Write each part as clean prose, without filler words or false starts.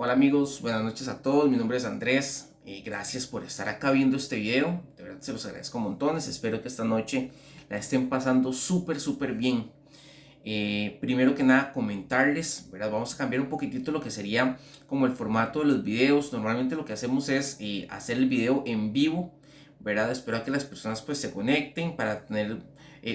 Hola amigos, buenas noches a todos, mi nombre es Andrés, gracias por estar acá viendo este video, de verdad se los agradezco montones, espero que esta noche la estén pasando súper bien. Primero que nada comentarles, ¿verdad? Vamos a cambiar un poquitito lo que sería como el formato de los videos. Normalmente lo que hacemos es hacer el video en vivo, ¿verdad? Espero a que las personas pues se conecten para tener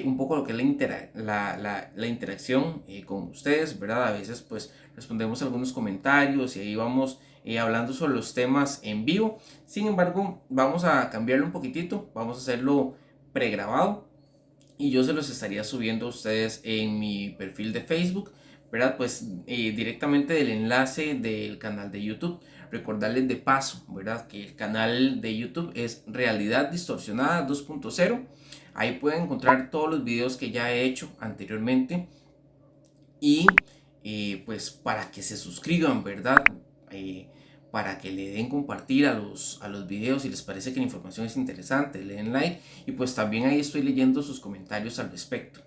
un poco lo que es la interacción con ustedes, ¿verdad? A veces pues respondemos algunos comentarios y ahí vamos hablando sobre los temas en vivo. Sin embargo, vamos a cambiarlo un poquitito, vamos a hacerlo pregrabado y yo se los estaría subiendo a ustedes en mi perfil de Facebook, ¿verdad? Pues directamente del enlace del canal de YouTube. Recordarles de paso, ¿verdad? Que el canal de YouTube es Realidad Distorsionada 2.0. Ahí pueden encontrar todos los videos que ya he hecho anteriormente y pues para que se suscriban, ¿verdad? Para que le den compartir a los videos si les parece que la información es interesante, le den like y pues también ahí estoy leyendo sus comentarios al respecto.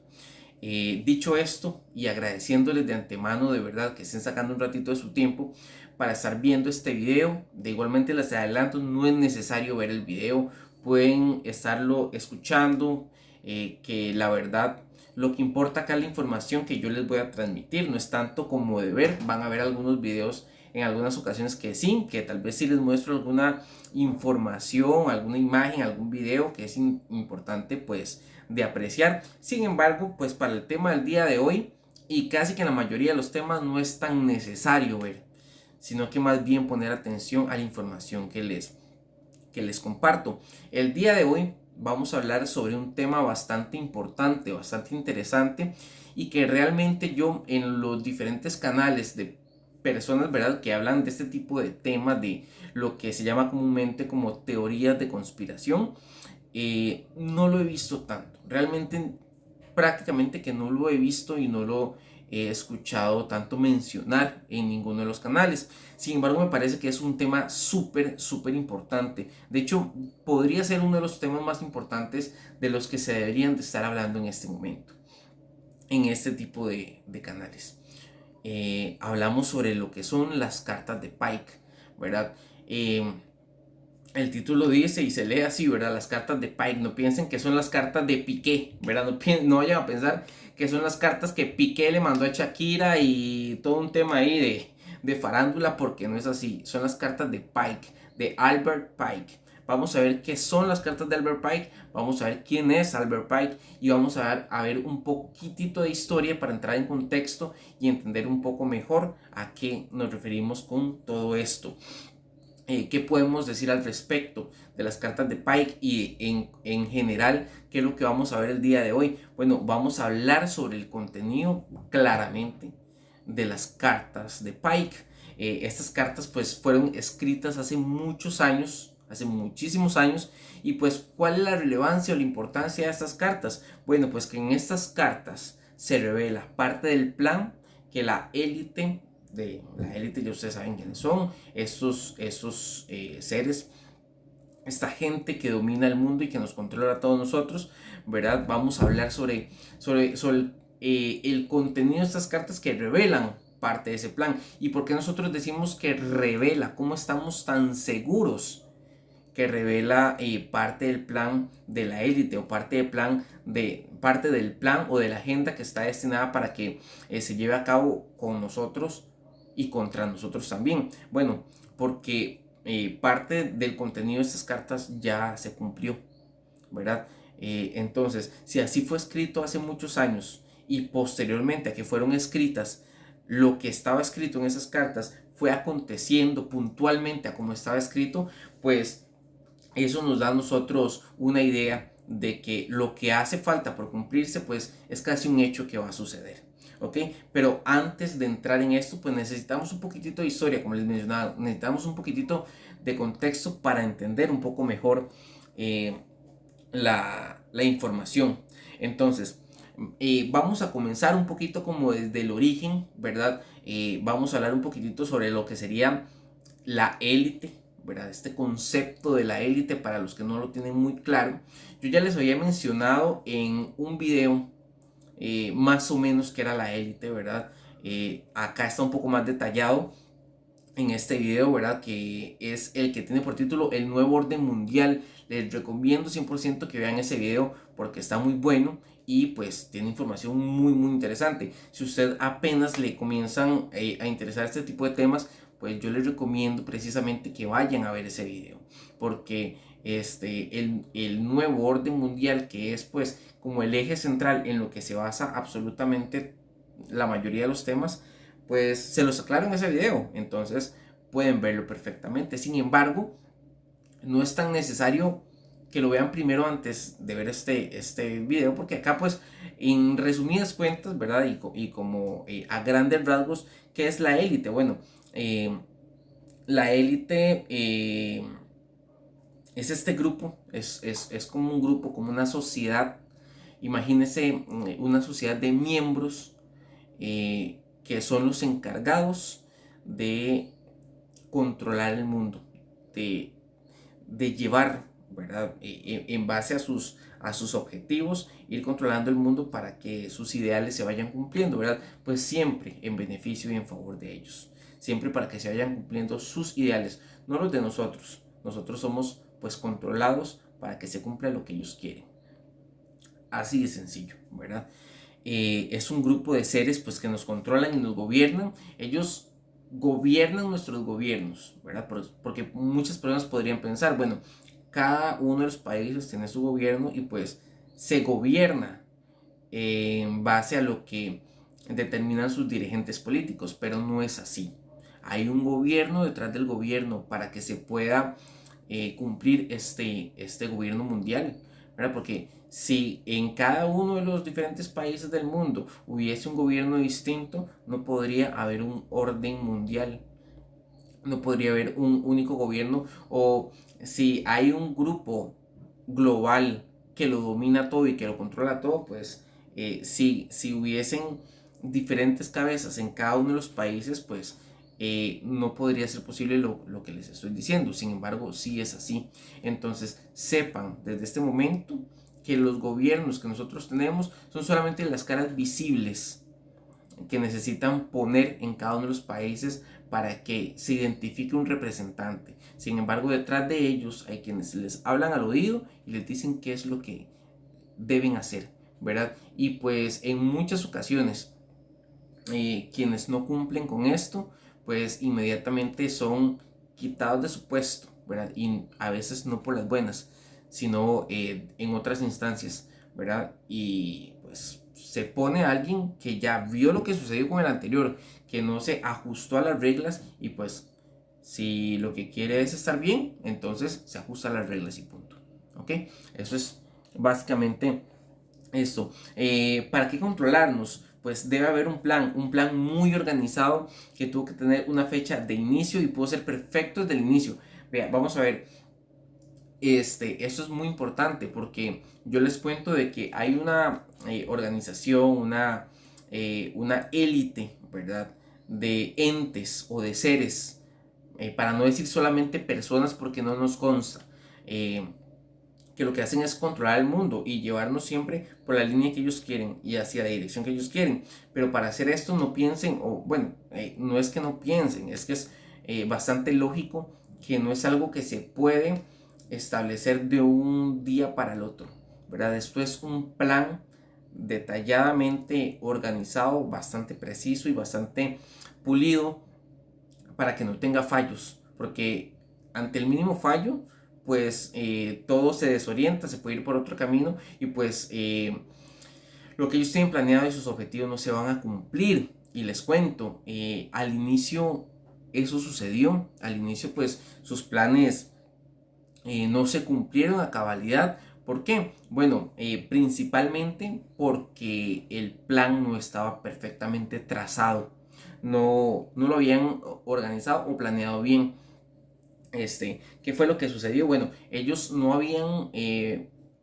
Dicho esto y agradeciéndoles de antemano de verdad que estén sacando un ratito de su tiempo para estar viendo este video, de igualmente les adelanto, no es necesario ver el video, pueden estarlo escuchando, que la verdad lo que importa acá es la información que yo les voy a transmitir, no es tanto como de ver, van a ver algunos videos en algunas ocasiones que sí, que tal vez sí les muestro alguna información, alguna imagen, algún video que es importante pues de apreciar. Sin embargo, pues para el tema del día de hoy y casi que en la mayoría de los temas no es tan necesario ver, sino que más bien poner atención a la información que les comparto. El día de hoy vamos a hablar sobre un tema bastante importante, bastante interesante y que realmente yo en los diferentes canales de personas, ¿verdad?, que hablan de este tipo de temas, de lo que se llama comúnmente como teorías de conspiración, no lo he visto tanto. Realmente prácticamente que no lo he visto y no lo he escuchado tanto mencionar en ninguno de los canales. Sin embargo, me parece que es un tema súper importante. De hecho, podría ser uno de los temas más importantes de los que se deberían de estar hablando en este momento, en este tipo de canales. Hablamos sobre lo que son las cartas de Pike, ¿verdad? El título dice y se lee así, ¿verdad? Las cartas de Pike. No piensen que son las cartas de Piqué, ¿verdad? No vayan a pensar que son las cartas que Piqué le mandó a Shakira y todo un tema ahí de farándula, porque no es así. Son las cartas de Pike, de Albert Pike. Vamos a ver qué son las cartas de Albert Pike, vamos a ver quién es Albert Pike y vamos a ver un poquitito de historia para entrar en contexto y entender un poco mejor a qué nos referimos con todo esto. ¿Qué podemos decir al respecto de las cartas de Pike y en general qué es lo que vamos a ver el día de hoy? Bueno, vamos a hablar sobre el contenido claramente de las cartas de Pike. Estas cartas pues fueron escritas hace muchos años, hace muchísimos años, y pues ¿cuál es la relevancia o la importancia de estas cartas? Bueno, pues que en estas cartas se revela parte del plan que la élite ya ustedes saben quiénes son, estos seres, esta gente que domina el mundo y que nos controla a todos nosotros, ¿verdad? Vamos a hablar sobre el contenido de estas cartas que revelan parte de ese plan y por qué nosotros decimos que revela, cómo estamos tan seguros que revela parte del plan de la élite o parte del plan o de la agenda que está destinada para que se lleve a cabo con nosotros y contra nosotros también. Bueno, porque parte del contenido de estas cartas ya se cumplió, ¿verdad? Entonces, si así fue escrito hace muchos años y posteriormente a que fueron escritas, lo que estaba escrito en esas cartas fue aconteciendo puntualmente a como estaba escrito, pues eso nos da a nosotros una idea de que lo que hace falta por cumplirse pues es casi un hecho que va a suceder. ¿Ok? Pero antes de entrar en esto pues necesitamos un poquitito de historia, como les mencionaba, necesitamos un poquitito de contexto para entender un poco mejor eh, la información. Entonces, vamos a comenzar un poquito como desde el origen, ¿verdad? Vamos a hablar un poquitito sobre lo que sería la élite, ¿verdad? Este concepto de la élite para los que no lo tienen muy claro. Yo ya les había mencionado en un video más o menos que era la élite, ¿verdad? Acá está un poco más detallado en este video, ¿verdad? Que es el que tiene por título El Nuevo Orden Mundial. Les recomiendo 100% que vean ese video porque está muy bueno y pues tiene información muy interesante. Si usted apenas le comienzan a interesar este tipo de temas, pues yo les recomiendo precisamente que vayan a ver ese video, porque el nuevo orden mundial, que es pues como el eje central en lo que se basa absolutamente la mayoría de los temas, pues se los aclaro en ese video, entonces pueden verlo perfectamente. Sin embargo, no es tan necesario que lo vean primero antes de ver este video, porque acá pues en resumidas cuentas, ¿verdad? Y como a grandes rasgos, ¿qué es la élite? Bueno, la élite es este grupo, es como un grupo, como una sociedad. Imagínense una sociedad de miembros que son los encargados de controlar el mundo, de, de llevar, ¿verdad? En base a sus objetivos, ir controlando el mundo para que sus ideales se vayan cumpliendo, ¿verdad? Pues siempre en beneficio y en favor de ellos, siempre para que se vayan cumpliendo sus ideales, no los de nosotros. Nosotros somos pues controlados para que se cumpla lo que ellos quieren. Así de sencillo, ¿verdad? Es un grupo de seres pues que nos controlan y nos gobiernan. Ellos gobiernan nuestros gobiernos, ¿verdad? Porque muchas personas podrían pensar, bueno, cada uno de los países tiene su gobierno y pues se gobierna en base a lo que determinan sus dirigentes políticos, pero no es así. Hay un gobierno detrás del gobierno para que se pueda cumplir este gobierno mundial, ¿verdad? Porque si en cada uno de los diferentes países del mundo hubiese un gobierno distinto, no podría haber un orden mundial, no podría haber un único gobierno, o si hay un grupo global que lo domina todo y que lo controla todo, pues si hubiesen diferentes cabezas en cada uno de los países, pues no podría ser posible lo que les estoy diciendo. Sin embargo, sí es así. Entonces, sepan desde este momento que los gobiernos que nosotros tenemos son solamente las caras visibles que necesitan poner en cada uno de los países para que se identifique un representante. Sin embargo, detrás de ellos hay quienes les hablan al oído y les dicen qué es lo que deben hacer, ¿verdad? Y pues en muchas ocasiones quienes no cumplen con esto, pues inmediatamente son quitados de su puesto, ¿verdad? Y a veces no por las buenas, sino en otras instancias, ¿verdad? Y pues se pone a alguien que ya vio lo que sucedió con el anterior, que no se ajustó a las reglas y pues si lo que quiere es estar bien, entonces se ajusta a las reglas y punto. ¿Ok? Eso es básicamente esto. ¿Para qué controlarnos? Pues debe haber un plan muy organizado que tuvo que tener una fecha de inicio y pudo ser perfecto desde el inicio. Vea, vamos a ver, esto es muy importante porque yo les cuento de que hay una organización, una élite, ¿verdad? De entes o de seres, para no decir solamente personas porque no nos consta. Que lo que hacen es controlar el mundo y llevarnos siempre por la línea que ellos quieren y hacia la dirección que ellos quieren. Pero para hacer esto no piensen, o bueno, no es que no piensen, es que es bastante lógico que no es algo que se puede establecer de un día para el otro, ¿verdad? Esto es un plan detalladamente organizado, bastante preciso y bastante pulido para que no tenga fallos, porque ante el mínimo fallo, pues todo se desorienta, se puede ir por otro camino y pues lo que ellos tienen planeado y sus objetivos no se van a cumplir. Y les cuento, al inicio eso sucedió, al inicio pues sus planes no se cumplieron a cabalidad. ¿Por qué? Bueno, principalmente porque el plan no estaba perfectamente trazado, no lo habían organizado o planeado bien. ¿Qué fue lo que sucedió? Bueno, ellos no habían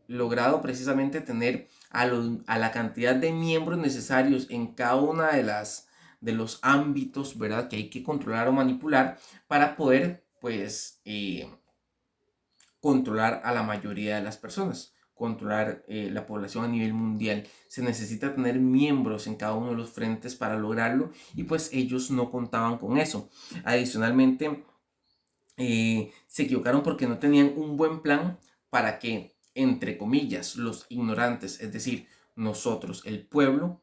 logrado precisamente tener a la cantidad de miembros necesarios en cada una de los ámbitos, ¿verdad? Que hay que controlar o manipular para poder, pues, controlar a la mayoría de las personas. controlar la población a nivel mundial. Se necesita tener miembros en cada uno de los frentes para lograrlo, y pues ellos no contaban con eso. Adicionalmente, se equivocaron porque no tenían un buen plan para que, entre comillas, los ignorantes, es decir, nosotros, el pueblo,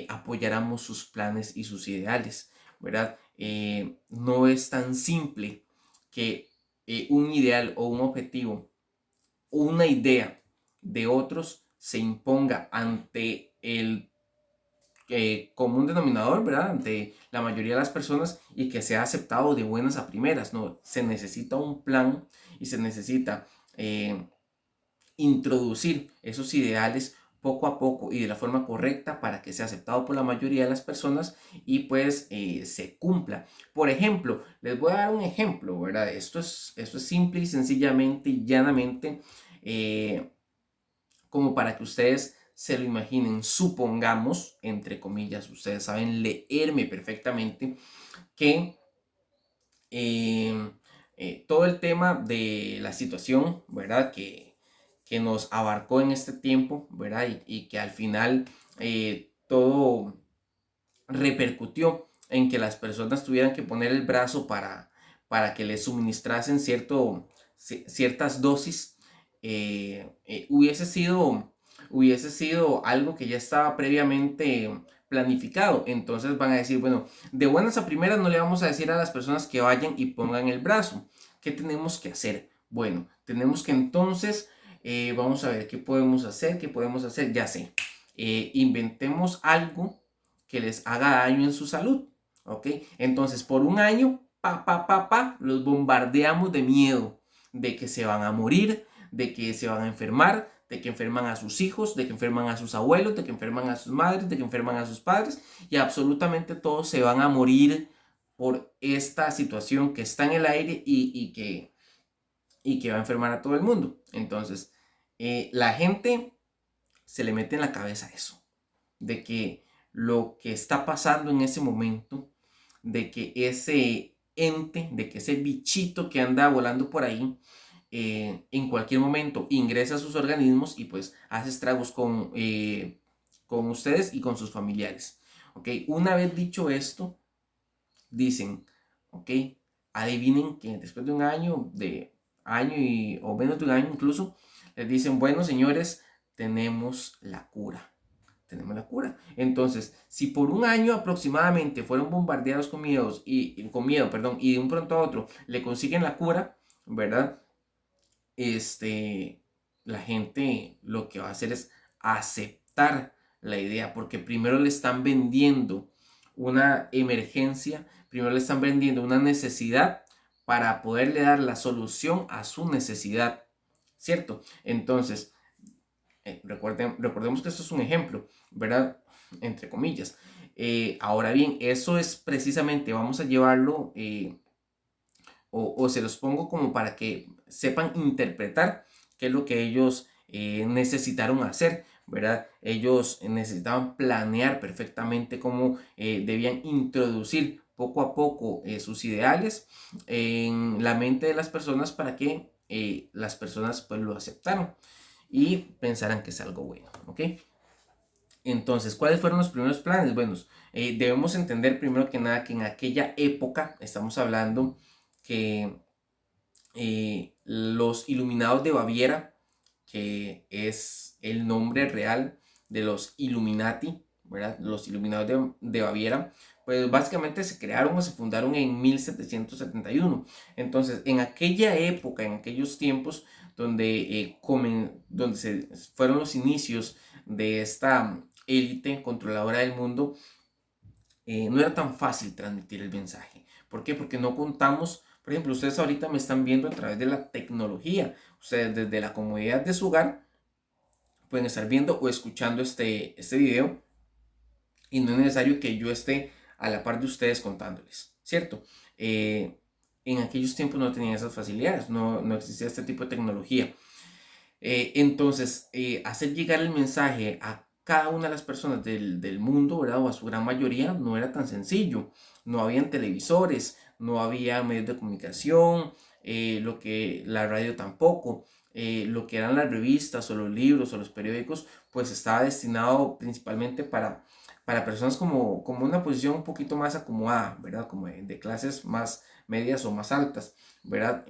apoyáramos sus planes y sus ideales, ¿verdad? No es tan simple que un ideal o un objetivo o una idea de otros se imponga ante el común denominador, ¿verdad? Ante la mayoría de las personas, y que sea aceptado de buenas a primeras, ¿no? Se necesita un plan y se necesita introducir esos ideales poco a poco y de la forma correcta para que sea aceptado por la mayoría de las personas y pues se cumpla. Por ejemplo, les voy a dar un ejemplo, ¿verdad? Esto es simple y sencillamente y llanamente, como para que ustedes se lo imaginen. Supongamos, entre comillas, ustedes saben leerme perfectamente, que todo el tema de la situación, ¿verdad? Que nos abarcó en este tiempo, ¿verdad? Y que al final todo repercutió en que las personas tuvieran que poner el brazo para que les suministrasen ciertas dosis. Hubiese sido algo que ya estaba previamente planificado. Entonces van a decir, bueno, de buenas a primeras no le vamos a decir a las personas que vayan y pongan el brazo. ¿Qué tenemos que hacer? Bueno, tenemos que entonces, vamos a ver qué podemos hacer, ya sé. Inventemos algo que les haga daño en su salud, ¿ok? Entonces, por un año, los bombardeamos de miedo, de que se van a morir, de que se van a enfermar, de que enferman a sus hijos, de que enferman a sus abuelos, de que enferman a sus madres, de que enferman a sus padres, y absolutamente todos se van a morir por esta situación que está en el aire y que va a enfermar a todo el mundo. Entonces, la gente se le mete en la cabeza eso, de que lo que está pasando en ese momento, de que ese ente, de que ese bichito que anda volando por ahí, en cualquier momento ingresa a sus organismos y pues hace estragos con ustedes y con sus familiares. ¿Ok? Una vez dicho esto, dicen, ¿ok? Adivinen que después de un año, o menos de un año incluso, les dicen, bueno señores, tenemos la cura. Tenemos la cura. Entonces, si por un año aproximadamente fueron bombardeados con miedo, perdón, y de un pronto a otro le consiguen la cura, ¿verdad? La gente lo que va a hacer es aceptar la idea, porque primero le están vendiendo una emergencia, primero le están vendiendo una necesidad para poderle dar la solución a su necesidad, ¿cierto? Entonces, recordemos que esto es un ejemplo, ¿verdad? Entre comillas. Ahora bien, eso es precisamente, vamos a llevarlo, o se los pongo como para que sepan interpretar qué es lo que ellos necesitaron hacer, ¿verdad? Ellos necesitaban planear perfectamente cómo debían introducir poco a poco sus ideales en la mente de las personas para que las personas pues lo aceptaran y pensaran que es algo bueno, ¿ok? Entonces, ¿cuáles fueron los primeros planes? Bueno, debemos entender primero que nada que en aquella época, estamos hablando que los Iluminados de Baviera, que es el nombre real de los Illuminati, ¿verdad? Los Iluminados de Baviera, pues básicamente se crearon o se fundaron en 1771. Entonces, en aquella época, en aquellos tiempos donde se fueron los inicios de esta élite controladora del mundo, no era tan fácil transmitir el mensaje. ¿Por qué? Porque no contamos, por ejemplo, ustedes ahorita me están viendo a través de la tecnología. Ustedes desde la comodidad de su hogar pueden estar viendo o escuchando este video, y no es necesario que yo esté a la par de ustedes contándoles, ¿cierto? En aquellos tiempos no tenían esas facilidades, no existía este tipo de tecnología. Entonces, hacer llegar el mensaje a cada una de las personas del mundo, ¿verdad? O a su gran mayoría, no era tan sencillo. No habían televisores, no había medios de comunicación, la radio tampoco. lo que eran las revistas o los libros o los periódicos, pues estaba destinado principalmente para personas como una posición un poquito más acomodada, ¿verdad? Como de clases más medias o más altas, ¿verdad?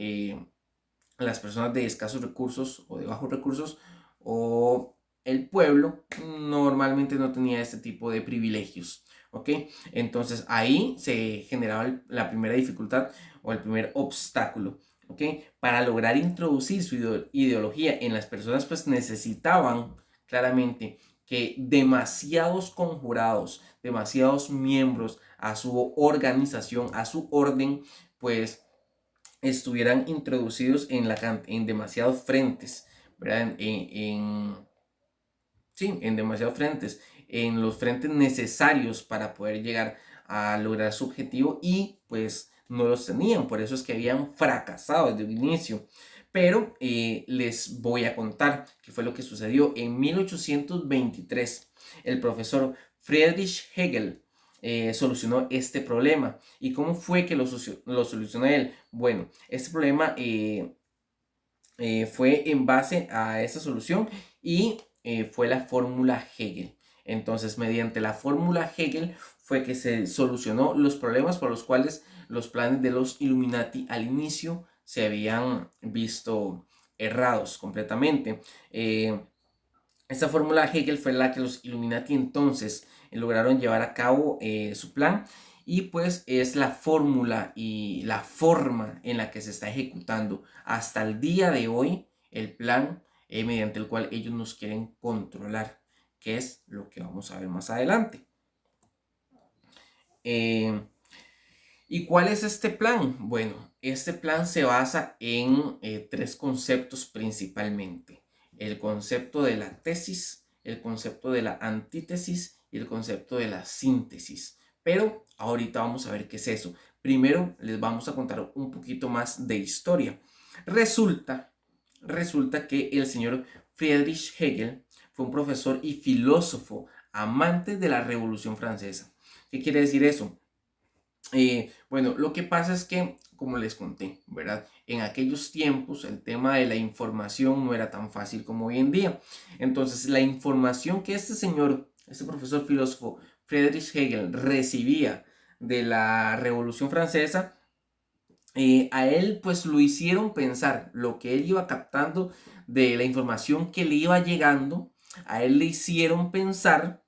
Las personas de escasos recursos o de bajos recursos o el pueblo normalmente no tenía este tipo de privilegios, ¿ok? Entonces ahí se generaba la primera dificultad o el primer obstáculo, ¿ok? Para lograr introducir su ideología en las personas, pues necesitaban claramente que demasiados conjurados, demasiados miembros a su organización, a su orden, pues estuvieran introducidos en demasiados frentes, ¿verdad? Sí, en demasiados frentes, en los frentes necesarios para poder llegar a lograr su objetivo y pues no los tenían, por eso es que habían fracasado desde el inicio. Pero les voy a contar qué fue lo que sucedió. En 1823, el profesor Friedrich Hegel solucionó este problema. ¿Y cómo fue que lo solucionó él? Bueno, este problema fue en base a esa solución y fue la fórmula Hegel. Entonces, mediante la fórmula Hegel fue que se solucionó los problemas por los cuales los planes de los Illuminati al inicio se habían visto errados completamente. Esta fórmula Hegel fue la que los Illuminati entonces lograron llevar a cabo su plan y pues es la fórmula y la forma en la que se está ejecutando hasta el día de hoy el plan mediante el cual ellos nos quieren controlar, que es lo que vamos a ver más adelante. ¿Y cuál es este plan? Bueno, este plan se basa en tres conceptos principalmente. El concepto de la tesis, el concepto de la antítesis y el concepto de la síntesis. Pero ahorita vamos a ver qué es eso. Primero les vamos a contar un poquito más de historia. Resulta, resulta que el señor Friedrich Hegel fue un profesor y filósofo amante de la Revolución Francesa. ¿Qué quiere decir eso? Bueno, lo que pasa es que, como les conté, ¿verdad? En aquellos tiempos el tema de la información no era tan fácil como hoy en día. Entonces, la información que este señor, este profesor filósofo, Friedrich Hegel, recibía de la Revolución Francesa, a él pues lo hicieron pensar, lo que él iba captando de la información que le iba llegando, a él le hicieron pensar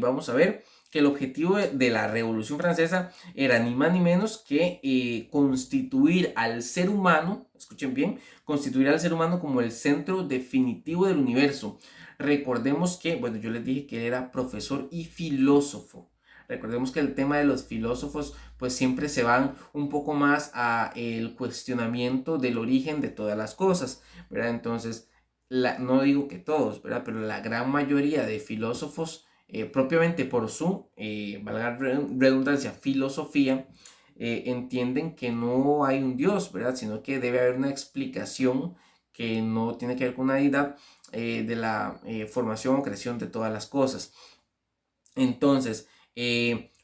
vamos a ver, que el objetivo de la Revolución Francesa era ni más ni menos que constituir al ser humano, escuchen bien, constituir al ser humano como el centro definitivo del universo. Recordemos que, bueno, yo les dije que él era profesor y filósofo. Recordemos que el tema de los filósofos pues siempre se van un poco más a el cuestionamiento del origen de todas las cosas, ¿verdad? Entonces, no digo que todos, ¿verdad? Pero la gran mayoría de filósofos, propiamente por su, valga redundancia, filosofía, entienden que no hay un Dios, ¿verdad? Sino que debe haber una explicación que no tiene que ver con una deidad de la formación o creación de todas las cosas. Entonces,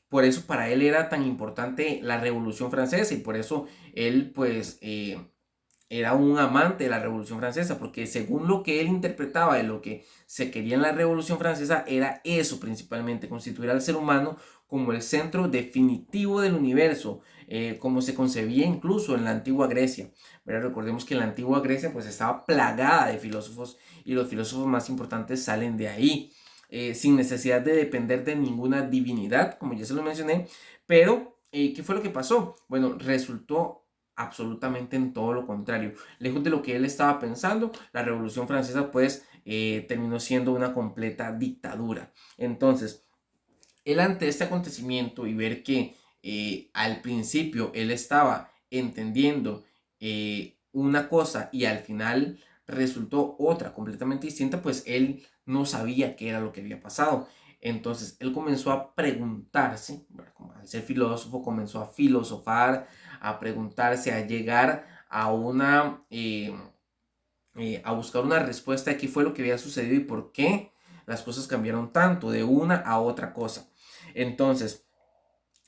por eso para él era tan importante la Revolución Francesa y por eso él, pues, era un amante de la Revolución Francesa, porque según lo que él interpretaba de lo que se quería en la Revolución Francesa, era eso principalmente, constituir al ser humano como el centro definitivo del universo, como se concebía incluso en la antigua Grecia. Pero recordemos que la antigua Grecia pues estaba plagada de filósofos y los filósofos más importantes salen de ahí, sin necesidad de depender de ninguna divinidad, como ya se lo mencioné. Pero, ¿qué fue lo que pasó? Bueno, resultó absolutamente en todo lo contrario. Lejos de lo que él estaba pensando, la Revolución Francesa pues terminó siendo una completa dictadura. Entonces, él ante este acontecimiento y ver que al principio él estaba entendiendo una cosa y al final resultó otra completamente distinta, pues él no sabía qué era lo que había pasado. Entonces él comenzó a preguntarse, como al ser filósofo, comenzó a filosofar, a preguntarse, a llegar a a buscar una respuesta de qué fue lo que había sucedido y por qué las cosas cambiaron tanto de una a otra cosa. Entonces,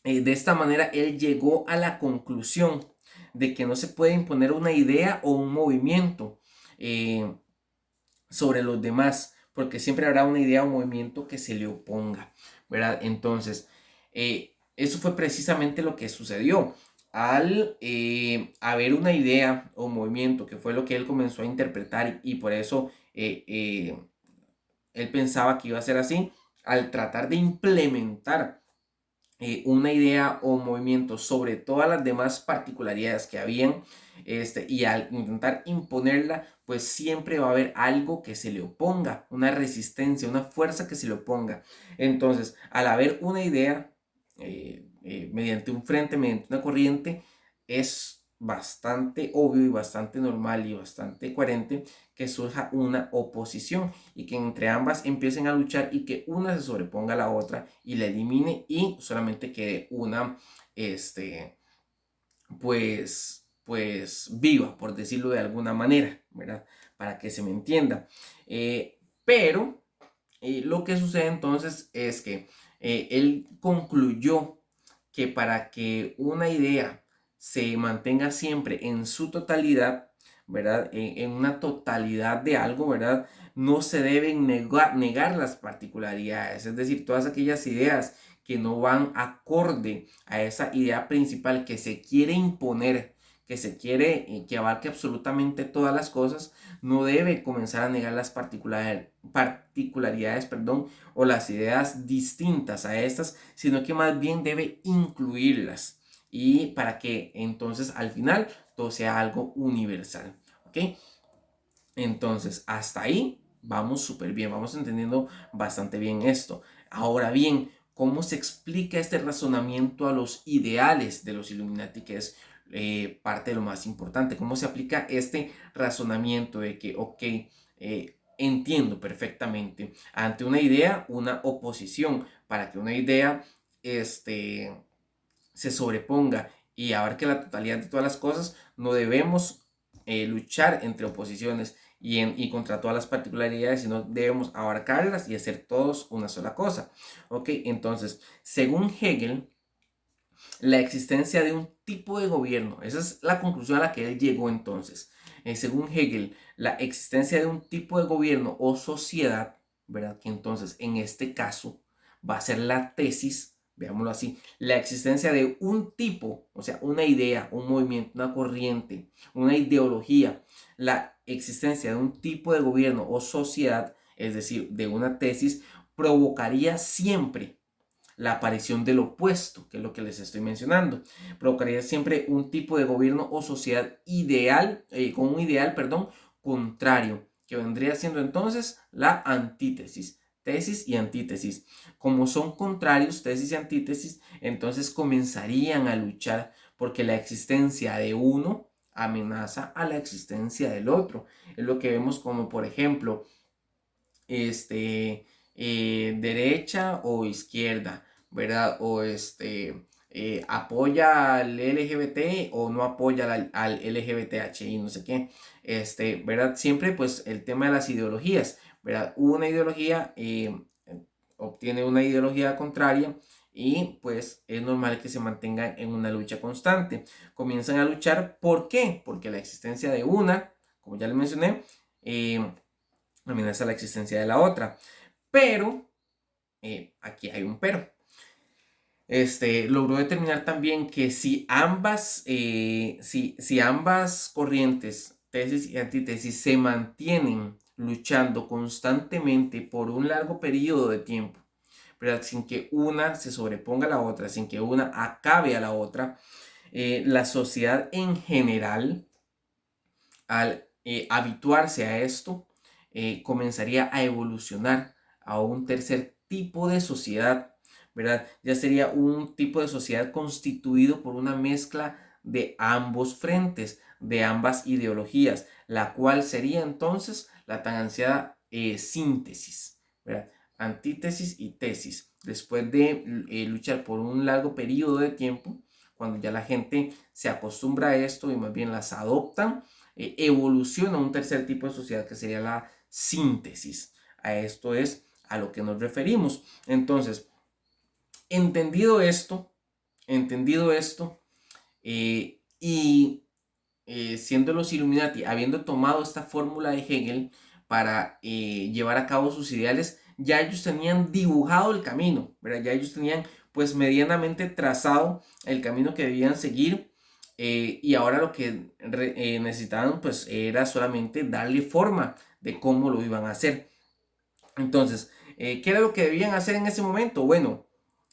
de esta manera él llegó a la conclusión de que no se puede imponer una idea o un movimiento sobre los demás, porque siempre habrá una idea o movimiento que se le oponga, ¿verdad? Entonces, eso fue precisamente lo que sucedió. Al haber una idea o movimiento, que fue lo que él comenzó a interpretar y por eso él pensaba que iba a ser así, al tratar de implementar una idea o movimiento sobre todas las demás particularidades que habían, y al intentar imponerla, pues siempre va a haber algo que se le oponga, una resistencia, una fuerza que se le oponga. Entonces, al haber una idea, mediante un frente, mediante una corriente, es bastante obvio y bastante normal y bastante coherente que surja una oposición y que entre ambas empiecen a luchar y que una se sobreponga a la otra y la elimine y solamente quede una, pues viva, por decirlo de alguna manera, ¿verdad? Para que se me entienda. Pero lo que sucede entonces es que él concluyó que para que una idea se mantenga siempre en su totalidad, ¿verdad? En una totalidad de algo, ¿verdad? No se deben negar las particularidades, es decir, todas aquellas ideas que no van acorde a esa idea principal que se quiere imponer, que se quiere que abarque absolutamente todas las cosas, no debe comenzar a negar las particularidades, perdón, o las ideas distintas a estas, sino que más bien debe incluirlas y para que entonces al final todo sea algo universal, ¿ok? Entonces, hasta ahí vamos súper bien, vamos entendiendo bastante bien esto. Ahora bien, ¿cómo se explica este razonamiento a los ideales de los Illuminati, que es parte de lo más importante? ¿Cómo se aplica este razonamiento de que, ok, entiendo perfectamente, ante una idea, una oposición, para que una idea se sobreponga y abarque la totalidad de todas las cosas, no debemos luchar entre oposiciones y contra todas las particularidades, sino debemos abarcarlas y hacer todos una sola cosa. Ok, entonces, según Hegel, la existencia de un tipo de gobierno, esa es la conclusión a la que él llegó entonces. Según Hegel, la existencia de un tipo de gobierno o sociedad, ¿verdad? Que entonces en este caso va a ser la tesis, veámoslo así, la existencia de un tipo, o sea, una idea, un movimiento, una corriente, una ideología, la existencia de un tipo de gobierno o sociedad, es decir, de una tesis, provocaría siempre la aparición del opuesto, que es lo que les estoy mencionando. Provocaría siempre un tipo de gobierno o sociedad ideal, con un ideal, perdón, contrario, que vendría siendo entonces la antítesis. Tesis y antítesis. Como son contrarios, tesis y antítesis, entonces comenzarían a luchar porque la existencia de uno amenaza a la existencia del otro. Es lo que vemos como, por ejemplo, derecha o izquierda, ¿verdad? O apoya al LGBT o no apoya al LGBTHI, no sé qué, ¿verdad? Siempre pues el tema de las ideologías, ¿verdad? Una ideología obtiene una ideología contraria y pues es normal que se mantengan en una lucha constante. Comienzan a luchar, ¿por qué? Porque la existencia de una, como ya les mencioné, amenaza la existencia de la otra. Pero, aquí hay un pero. Logró determinar también que si ambas corrientes, tesis y antítesis, se mantienen luchando constantemente por un largo periodo de tiempo, ¿verdad? Sin que una se sobreponga a la otra, sin que una acabe a la otra, la sociedad en general, al habituarse a esto, comenzaría a evolucionar a un tercer tipo de sociedad, ¿verdad? Ya sería un tipo de sociedad constituido por una mezcla de ambos frentes, de ambas ideologías, la cual sería entonces la tan ansiada síntesis, ¿verdad? Antítesis y tesis. Después de luchar por un largo periodo de tiempo, cuando ya la gente se acostumbra a esto y más bien las adoptan, evoluciona un tercer tipo de sociedad que sería la síntesis. A esto es a lo que nos referimos. Entonces, entendido esto, y siendo los Illuminati, habiendo tomado esta fórmula de Hegel para llevar a cabo sus ideales, ya ellos tenían dibujado el camino, ¿verdad? Ya ellos tenían pues medianamente trazado el camino que debían seguir, y ahora lo que necesitaban pues era solamente darle forma de cómo lo iban a hacer. Entonces, ¿qué era lo que debían hacer en ese momento? Bueno,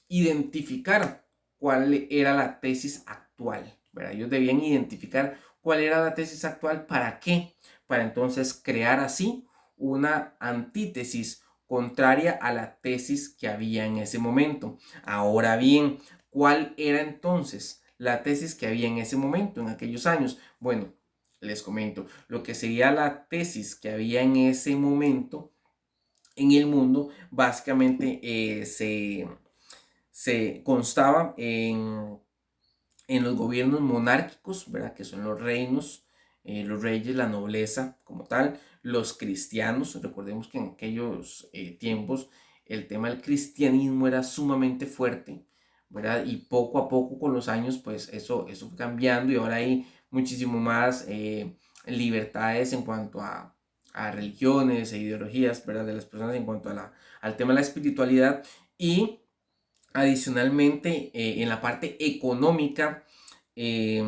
identificar cuál era la tesis actual, ¿verdad? Ellos debían identificar cuál era la tesis actual, ¿para qué? Para entonces crear así una antítesis contraria a la tesis que había en ese momento. Ahora bien, ¿cuál era entonces la tesis que había en ese momento, en aquellos años? Bueno, les comento, lo que sería la tesis que había en ese momento en el mundo, básicamente se constaba en los gobiernos monárquicos, ¿verdad? Que son los reinos, los reyes, la nobleza como tal, los cristianos. Recordemos que en aquellos tiempos el tema del cristianismo era sumamente fuerte, ¿verdad? Y poco a poco con los años, pues eso fue cambiando y ahora hay muchísimo más libertades en cuanto a religiones e ideologías, ¿verdad? De las personas en cuanto al tema de la espiritualidad. Y adicionalmente, en la parte económica, eh,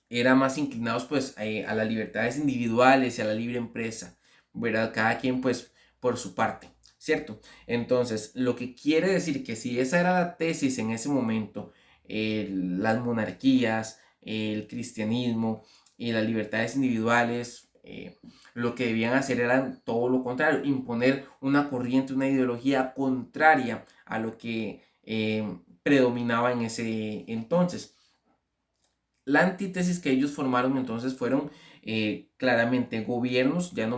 era más inclinados pues a las libertades individuales y a la libre empresa, ¿verdad? Cada quien pues por su parte, ¿cierto? Entonces, lo que quiere decir que si esa era la tesis en ese momento, las monarquías, el cristianismo y las libertades individuales, lo que debían hacer era todo lo contrario, imponer una corriente, una ideología contraria a lo que predominaba en ese entonces. La antítesis que ellos formaron entonces fueron claramente gobiernos ya no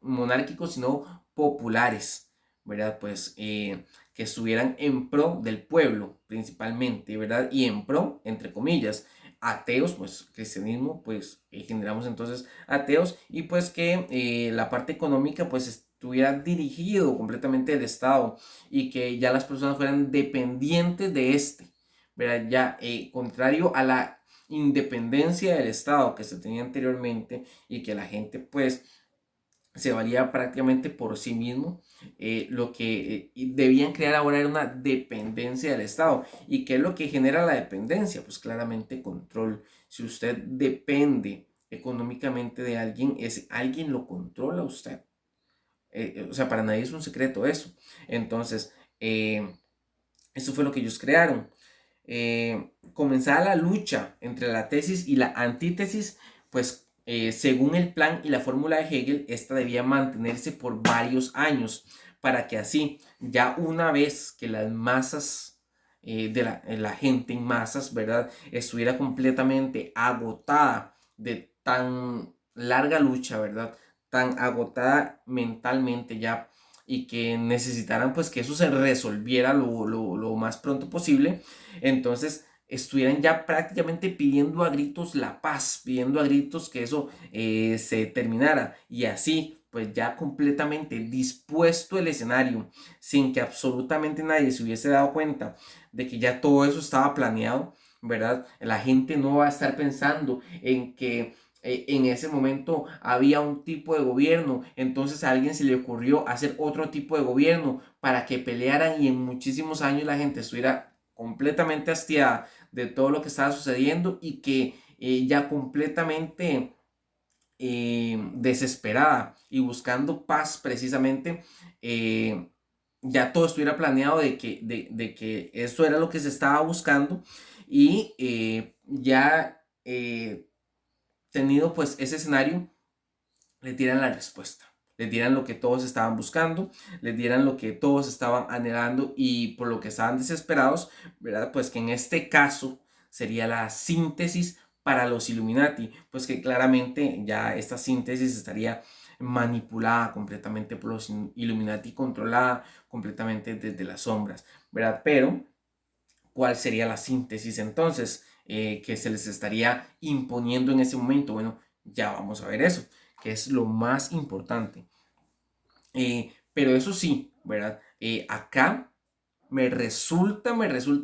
monárquicos, sino populares, ¿verdad? Pues que estuvieran en pro del pueblo principalmente, ¿verdad? Y en pro, entre comillas, ateos, pues cristianismo, pues generamos entonces ateos, y pues que la parte económica pues estuviera dirigido completamente del Estado y que ya las personas fueran dependientes de este, ¿verdad? Ya contrario a la independencia del Estado que se tenía anteriormente y que la gente pues se valía prácticamente por sí mismo, lo que debían crear ahora era una dependencia del Estado. ¿Y qué es lo que genera la dependencia? Pues claramente control. Si usted depende económicamente de alguien, alguien lo controla a usted. O sea, para nadie es un secreto eso. Entonces, eso fue lo que ellos crearon. Comenzaba la lucha entre la tesis y la antítesis, pues según el plan y la fórmula de Hegel, esta debía mantenerse por varios años para que así, ya una vez que las masas la gente en masas, ¿verdad? Estuviera completamente agotada de tan larga lucha, ¿verdad? Tan agotada mentalmente ya, y que necesitaran pues que eso se resolviera lo más pronto posible, entonces estuvieran ya prácticamente pidiendo a gritos la paz, pidiendo a gritos que eso se terminara, y así pues ya completamente dispuesto el escenario, sin que absolutamente nadie se hubiese dado cuenta de que ya todo eso estaba planeado, ¿verdad? La gente no va a estar pensando en que en ese momento había un tipo de gobierno, entonces a alguien se le ocurrió hacer otro tipo de gobierno para que pelearan y en muchísimos años la gente estuviera completamente hastiada de todo lo que estaba sucediendo y que ya completamente desesperada y buscando paz precisamente, ya todo estuviera planeado de que eso era lo que se estaba buscando, y ya tenido pues ese escenario, le dieran la respuesta, les dieran lo que todos estaban buscando, les dieran lo que todos estaban anhelando y por lo que estaban desesperados, ¿verdad? Pues que en este caso sería la síntesis para los Illuminati, pues que claramente ya esta síntesis estaría manipulada completamente por los Illuminati, controlada completamente desde las sombras, ¿verdad? Pero, ¿cuál sería la síntesis entonces que se les estaría imponiendo en ese momento? Bueno, ya vamos a ver eso, que es lo más importante. Pero eso sí, ¿verdad? Acá me resulta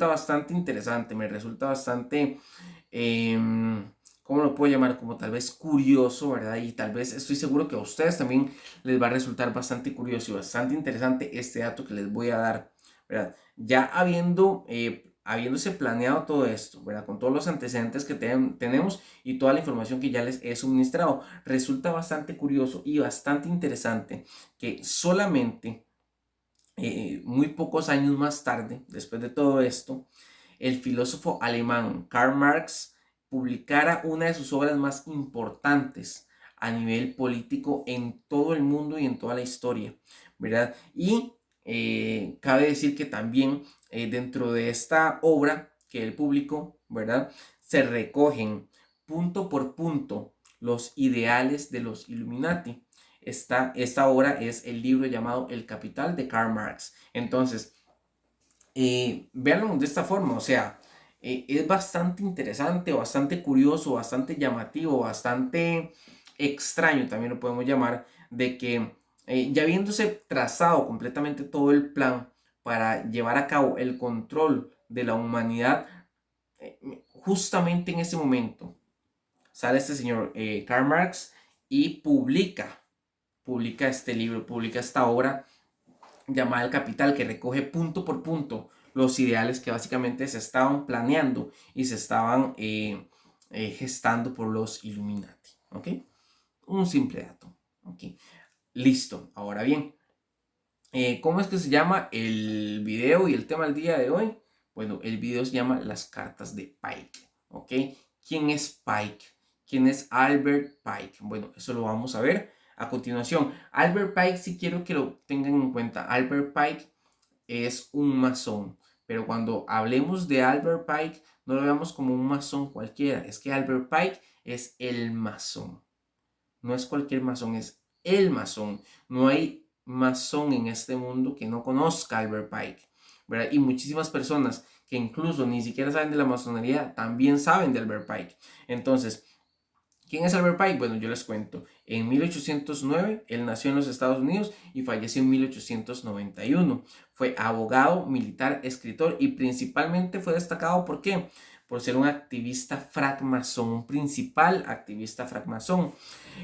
bastante interesante, me resulta bastante, ¿cómo lo puedo llamar? Como tal vez curioso, ¿verdad? Y tal vez estoy seguro que a ustedes también les va a resultar bastante curioso y bastante interesante este dato que les voy a dar, ¿verdad? Ya habiéndose planeado todo esto, ¿verdad? Con todos los antecedentes que tenemos y toda la información que ya les he suministrado, resulta bastante curioso y bastante interesante que solamente muy pocos años más tarde, después de todo esto, el filósofo alemán Karl Marx publicara una de sus obras más importantes a nivel político en todo el mundo y en toda la historia, ¿verdad? Y cabe decir que también dentro de esta obra que él publicó, ¿verdad? Se recogen punto por punto los ideales de los Illuminati. Esta obra es el libro llamado El Capital de Karl Marx. Entonces, véanlo de esta forma, o sea, es bastante interesante, bastante curioso, bastante llamativo, bastante extraño, también lo podemos llamar, de que ya habiéndose trazado completamente todo el plan para llevar a cabo el control de la humanidad, justamente en ese momento sale este señor Karl Marx y publica este libro, publica esta obra llamada El Capital, que recoge punto por punto los ideales que básicamente se estaban planeando y se estaban gestando por los Illuminati. ¿Ok? Un simple dato. ¿Ok? Listo. Ahora bien, ¿cómo es que se llama el video y el tema del día de hoy? Bueno, el video se llama Las cartas de Pike. ¿Ok? ¿Quién es Pike? ¿Quién es Albert Pike? Bueno, eso lo vamos a ver a continuación. Albert Pike, si quiero que lo tengan en cuenta, Albert Pike es un masón. Pero cuando hablemos de Albert Pike, no lo veamos como un masón cualquiera. Es que Albert Pike es el masón. No es cualquier masón, es el masón. No hay masón en este mundo que no conozca a Albert Pike, ¿verdad? Y muchísimas personas que incluso ni siquiera saben de la masonería también saben de Albert Pike. Entonces, ¿quién es Albert Pike? Bueno, yo les cuento. En 1809, él nació en los Estados Unidos y falleció en 1891. Fue abogado, militar, escritor y principalmente fue destacado ¿por qué? Por ser un activista francmasón, un principal activista francmasón.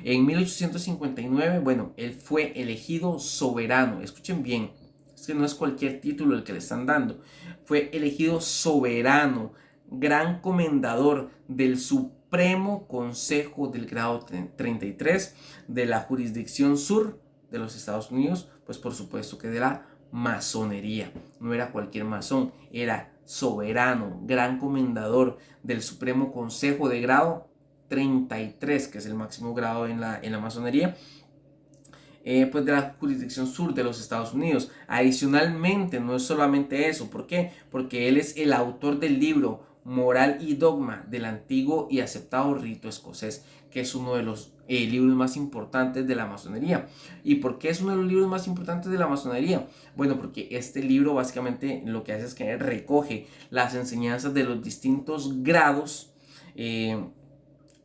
En 1859, bueno, él fue elegido soberano. Escuchen bien, es que no es cualquier título el que le están dando. Fue elegido soberano, gran comendador del Supremo Consejo del grado 33 de la jurisdicción sur de los Estados Unidos, pues por supuesto que de la masonería. No era cualquier masón, era soberano, gran comendador del Supremo Consejo de grado 33, que es el máximo grado en la masonería, pues de la jurisdicción sur de los Estados Unidos. Adicionalmente, no es solamente eso. ¿Por qué? Porque él es el autor del libro Moral y Dogma del antiguo y aceptado rito escocés, que es uno de los libros más importantes de la masonería. ¿Y por qué es uno de los libros más importantes de la masonería? Bueno, porque este libro básicamente lo que hace es que recoge las enseñanzas de los distintos grados de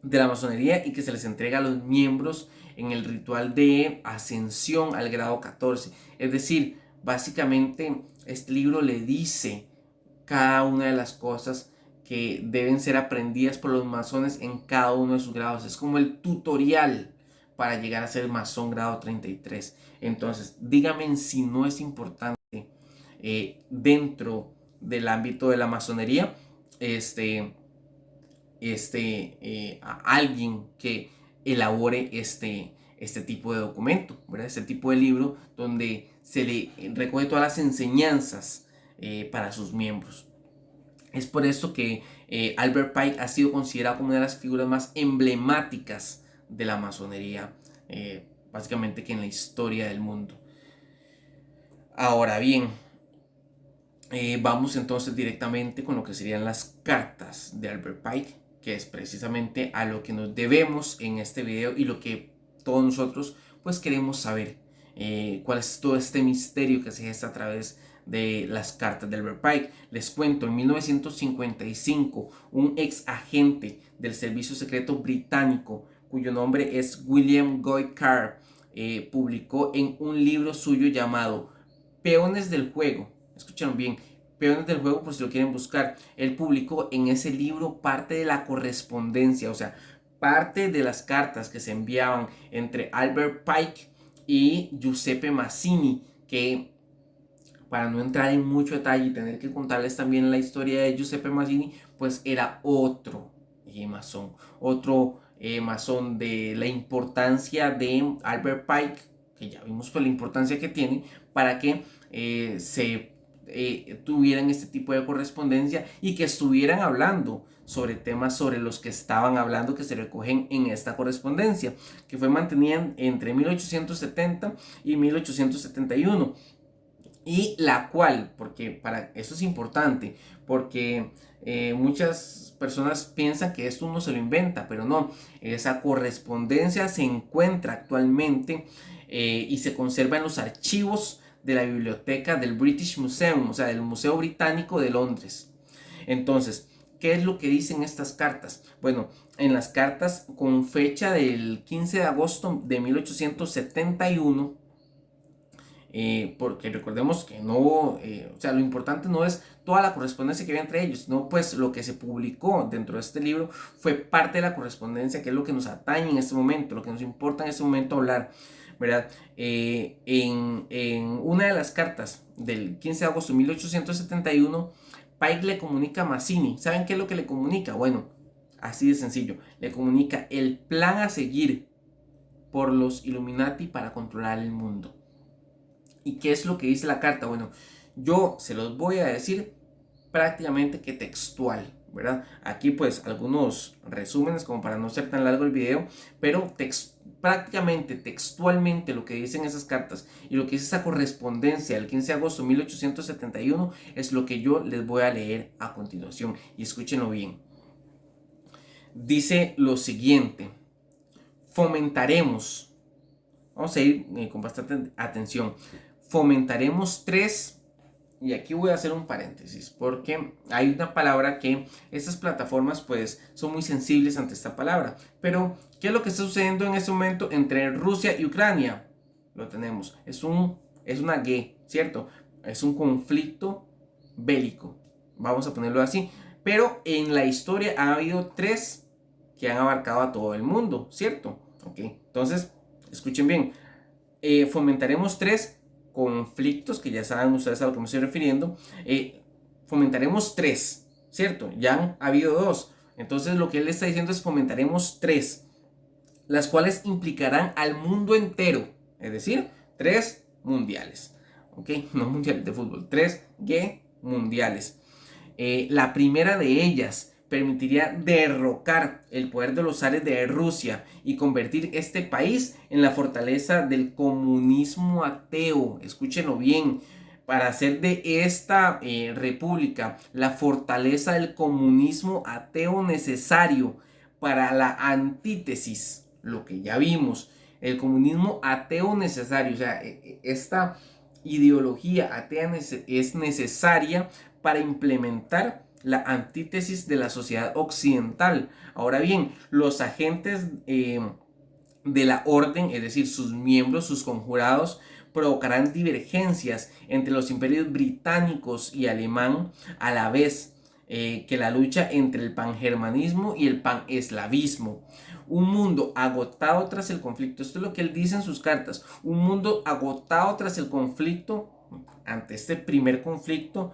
la masonería y que se les entrega a los miembros en el ritual de ascensión al grado 14. Es decir, básicamente este libro le dice cada una de las cosas que deben ser aprendidas por los masones en cada uno de sus grados. Es como el tutorial para llegar a ser masón grado 33. Entonces, díganme si no es importante dentro del ámbito de la masonería a alguien que elabore este tipo de documento, ¿verdad? Este tipo de libro donde se le recoge todas las enseñanzas para sus miembros. Es por esto que Albert Pike ha sido considerado como una de las figuras más emblemáticas de la masonería, básicamente que en la historia del mundo. Ahora bien, vamos entonces directamente con lo que serían las cartas de Albert Pike, que es precisamente a lo que nos debemos en este video y lo que todos nosotros pues queremos saber. Cuál es todo este misterio que se gesta a través de las cartas de Albert Pike. Les cuento, en 1955, un ex agente del servicio secreto británico, cuyo nombre es William Guy Carr, publicó en un libro suyo llamado Peones del Juego. Escucharon bien, Peones del Juego, por si lo quieren buscar. Él publicó en ese libro parte de la correspondencia, o sea, parte de las cartas que se enviaban entre Albert Pike y Giuseppe Mazzini, que para no entrar en mucho detalle y tener que contarles también la historia de Giuseppe Mazzini, pues era otro masón, masón de la importancia de Albert Pike, que ya vimos por la importancia que tiene, para que se tuvieran este tipo de correspondencia y que estuvieran hablando sobre temas sobre los que estaban hablando, que se recogen en esta correspondencia, que fue mantenida entre 1870 y 1871. Y la cual, porque para eso es importante, porque muchas personas piensan que esto uno se lo inventa, pero no, esa correspondencia se encuentra actualmente y se conserva en los archivos de la biblioteca del British Museum, o sea, del Museo Británico de Londres. Entonces, ¿qué es lo que dicen estas cartas? Bueno, en las cartas con fecha del 15 de agosto de 1871, porque recordemos que no, o sea, lo importante no es toda la correspondencia que había entre ellos, sino pues lo que se publicó dentro de este libro fue parte de la correspondencia, que es lo que nos atañe en este momento, lo que nos importa en este momento hablar, ¿verdad? En una de las cartas del 15 de agosto de 1871, Pike le comunica a Mazzini. ¿Saben qué es lo que le comunica? Bueno, así de sencillo, le comunica el plan a seguir por los Illuminati para controlar el mundo. ¿Y qué es lo que dice la carta? Bueno, yo se los voy a decir prácticamente que textual, ¿verdad? Aquí pues algunos resúmenes como para no ser tan largo el video, pero prácticamente textualmente lo que dicen esas cartas y lo que dice esa correspondencia del 15 de agosto de 1871 es lo que yo les voy a leer a continuación y escúchenlo bien. Dice lo siguiente: fomentaremos, vamos a ir con bastante atención, fomentaremos tres, y aquí voy a hacer un paréntesis porque hay una palabra que estas plataformas pues son muy sensibles ante esta palabra, pero ¿qué es lo que está sucediendo en este momento entre Rusia y Ucrania? Lo tenemos, es una guerra, ¿cierto? Es un conflicto bélico, vamos a ponerlo así, pero en la historia ha habido tres que han abarcado a todo el mundo, ¿cierto? Ok, entonces escuchen bien, fomentaremos tres conflictos, que ya saben ustedes a lo que me estoy refiriendo, fomentaremos tres, ¿cierto? Ya han habido dos, entonces lo que él está diciendo es fomentaremos tres, las cuales implicarán al mundo entero, es decir, tres mundiales, ¿ok? No mundiales de fútbol, tres mundiales. La primera de ellas permitiría derrocar el poder de los zares de Rusia y convertir este país en la fortaleza del comunismo ateo. Escúchenlo bien, para hacer de esta república la fortaleza del comunismo ateo necesario para la antítesis, lo que ya vimos, el comunismo ateo necesario, o sea, esta ideología atea es necesaria para implementar la antítesis de la sociedad occidental. Ahora bien, los agentes de la orden, es decir, sus miembros, sus conjurados, provocarán divergencias entre los imperios británicos y alemán, a la vez que la lucha entre el pangermanismo y el paneslavismo. Un mundo agotado tras el conflicto, esto es lo que él dice en sus cartas, un mundo agotado tras el conflicto, ante este primer conflicto,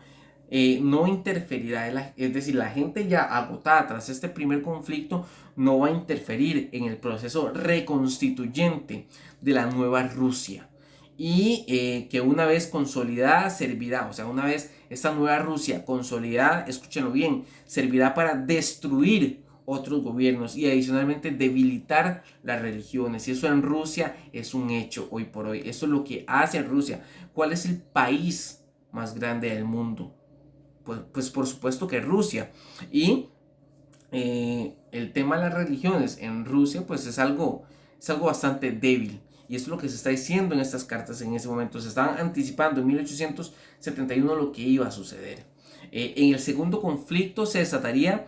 no interferirá, es decir, la gente ya agotada tras este primer conflicto no va a interferir en el proceso reconstituyente de la nueva Rusia, y que una vez consolidada servirá, o sea, una vez esta nueva Rusia consolidada, escúchenlo bien, servirá para destruir otros gobiernos y adicionalmente debilitar las religiones. Y eso en Rusia es un hecho hoy por hoy. Eso es lo que hace Rusia. ¿Cuál es el país más grande del mundo? Pues por supuesto que Rusia. Y el tema de las religiones en Rusia pues es algo bastante débil. Y eso es lo que se está diciendo en estas cartas en ese momento. Se estaban anticipando en 1871 lo que iba a suceder. En el segundo conflicto se desataría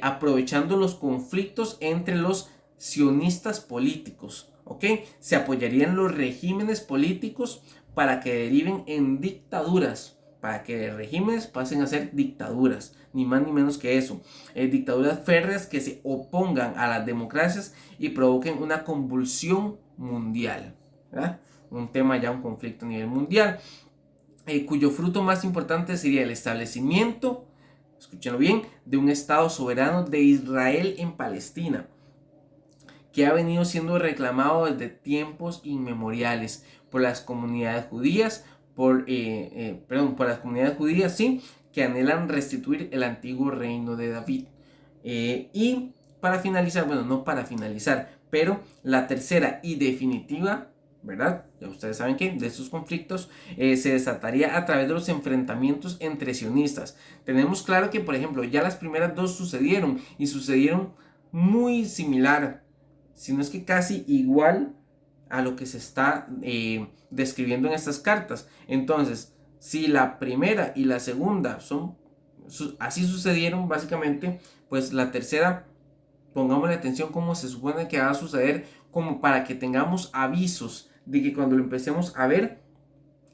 aprovechando los conflictos entre los sionistas políticos. ¿Ok? Se apoyarían los regímenes políticos para que deriven en dictaduras para que regímenes pasen a ser dictaduras, ni más ni menos que eso. Dictaduras férreas que se opongan a las democracias y provoquen una convulsión mundial, ¿verdad? Un tema ya, un conflicto a nivel mundial, cuyo fruto más importante sería el establecimiento, escúchenlo bien, de un Estado soberano de Israel en Palestina, que ha venido siendo reclamado desde tiempos inmemoriales por las comunidades judías, por las comunidades judías, sí, que anhelan restituir el antiguo reino de David. Y para finalizar, bueno, no para finalizar, pero la tercera y definitiva, ¿verdad? Ya ustedes saben que de estos conflictos se desataría a través de los enfrentamientos entre sionistas. Tenemos claro que, por ejemplo, ya las primeras dos sucedieron y sucedieron muy similar, si no es que casi igual a lo que se está describiendo en estas cartas. Entonces, si la primera y la segunda así sucedieron básicamente, pues la tercera, pongámosle atención cómo se supone que va a suceder, como para que tengamos avisos de que cuando lo empecemos a ver,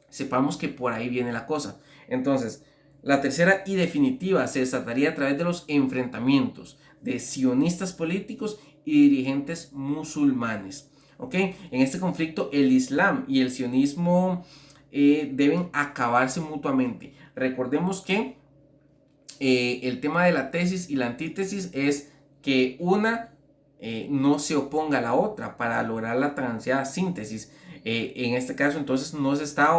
sepamos que por ahí viene la cosa. Entonces, la tercera y definitiva se desataría a través de los enfrentamientos de sionistas políticos y dirigentes musulmanes. ¿Ok? En este conflicto, el Islam y el sionismo deben acabarse mutuamente. Recordemos que el tema de la tesis y la antítesis es que una no se oponga a la otra para lograr la tan ansiada síntesis. En este caso, entonces, no se está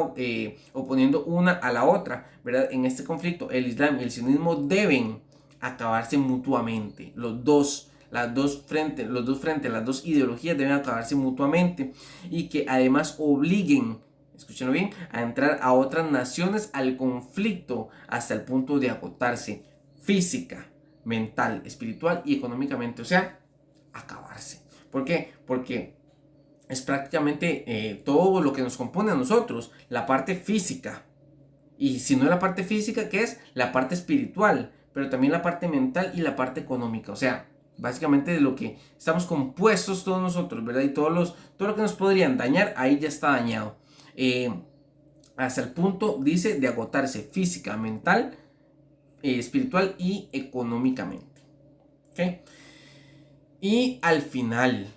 oponiendo una a la otra, ¿verdad? En este conflicto, el Islam y el sionismo deben acabarse mutuamente. Los dos frentes, las dos ideologías deben acabarse mutuamente y que además obliguen, escúchenlo bien, a entrar a otras naciones al conflicto hasta el punto de agotarse física, mental, espiritual y económicamente, o sea, acabarse. ¿Por qué? Porque es prácticamente todo lo que nos compone a nosotros, la parte física. Y si no es la parte física, ¿qué es? La parte espiritual, pero también la parte mental y la parte económica. O sea, básicamente de lo que estamos compuestos todos nosotros, ¿verdad? Y todo lo que nos podrían dañar, ahí ya está dañado. Hasta el punto, dice, de agotarse física, mental, espiritual y económicamente. ¿Ok? Y al final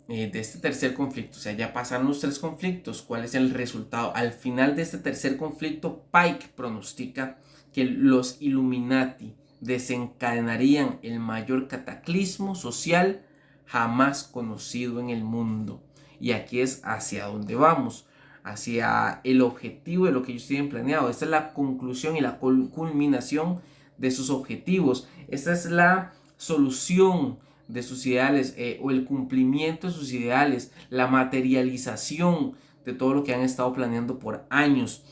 de este tercer conflicto, o sea, ya pasaron los tres conflictos, ¿cuál es el resultado? Al final de este tercer conflicto, Pike pronostica que los Illuminati desencadenarían el mayor cataclismo social jamás conocido en el mundo. Y aquí es hacia dónde vamos, hacia el objetivo de lo que ellos tienen planeado. Esta es la conclusión y la culminación de sus objetivos. Esta es la solución de sus ideales o el cumplimiento de sus ideales, la materialización de todo lo que han estado planeando por años.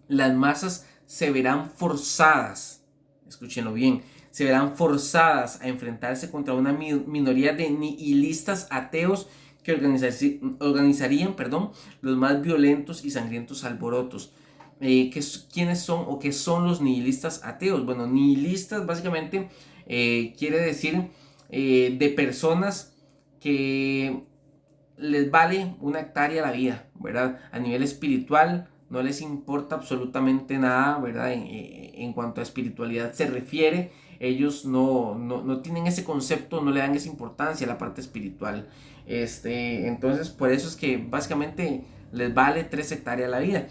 Las masas se verán forzadas, escúchenlo bien, se verán forzadas a enfrentarse contra una minoría de nihilistas ateos que organizarían los más violentos y sangrientos alborotos. ¿Quiénes son o qué son los nihilistas ateos? Bueno, nihilistas básicamente quiere decir de personas que les vale una hectárea la vida, ¿verdad? A nivel espiritual no les importa absolutamente nada, ¿verdad? En cuanto a espiritualidad se refiere, ellos no tienen ese concepto, no le dan esa importancia a la parte espiritual. Entonces, por eso es que básicamente les vale 3 hectáreas la vida.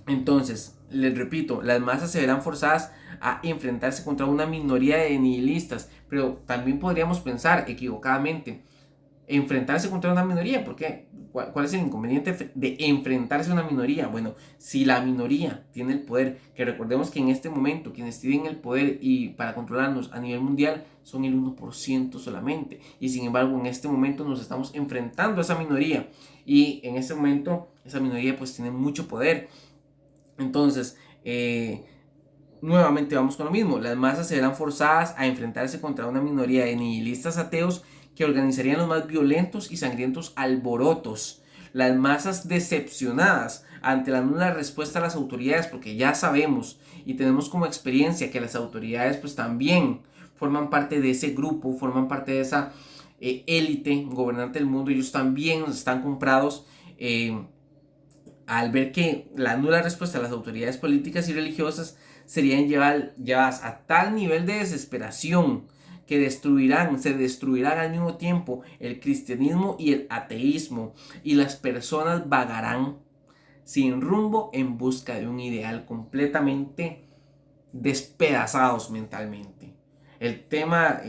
Entonces, les repito, las masas se verán forzadas a enfrentarse contra una minoría de nihilistas, pero también podríamos pensar equivocadamente, enfrentarse contra una minoría, porque ¿cuál es el inconveniente de enfrentarse a una minoría? Bueno, si la minoría tiene el poder, que recordemos que en este momento quienes tienen el poder y para controlarnos a nivel mundial son el 1% solamente, y sin embargo en este momento nos estamos enfrentando a esa minoría, y en este momento esa minoría pues tiene mucho poder. Entonces, nuevamente vamos con lo mismo. Las masas se verán forzadas a enfrentarse contra una minoría de nihilistas ateos que organizarían los más violentos y sangrientos alborotos. Las masas decepcionadas ante la nula respuesta a las autoridades, porque ya sabemos y tenemos como experiencia que las autoridades pues también forman parte de ese grupo, forman parte de esa élite gobernante del mundo. Ellos también están comprados al ver que la nula respuesta de las autoridades políticas y religiosas serían llevadas a tal nivel de desesperación que se destruirán al mismo tiempo el cristianismo y el ateísmo, y las personas vagarán sin rumbo en busca de un ideal completamente despedazados mentalmente. El tema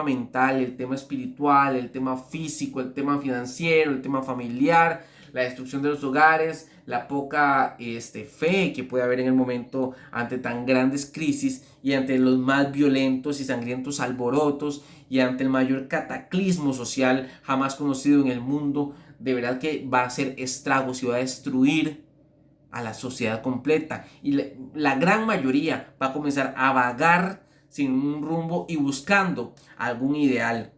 mental, el tema espiritual, el tema físico, el tema financiero, el tema familiar, la destrucción de los hogares, la poca fe que puede haber en el momento ante tan grandes crisis y ante los más violentos y sangrientos alborotos y ante el mayor cataclismo social jamás conocido en el mundo, de verdad que va a hacer estragos y va a destruir a la sociedad completa, y la gran mayoría va a comenzar a vagar sin un rumbo y buscando algún ideal.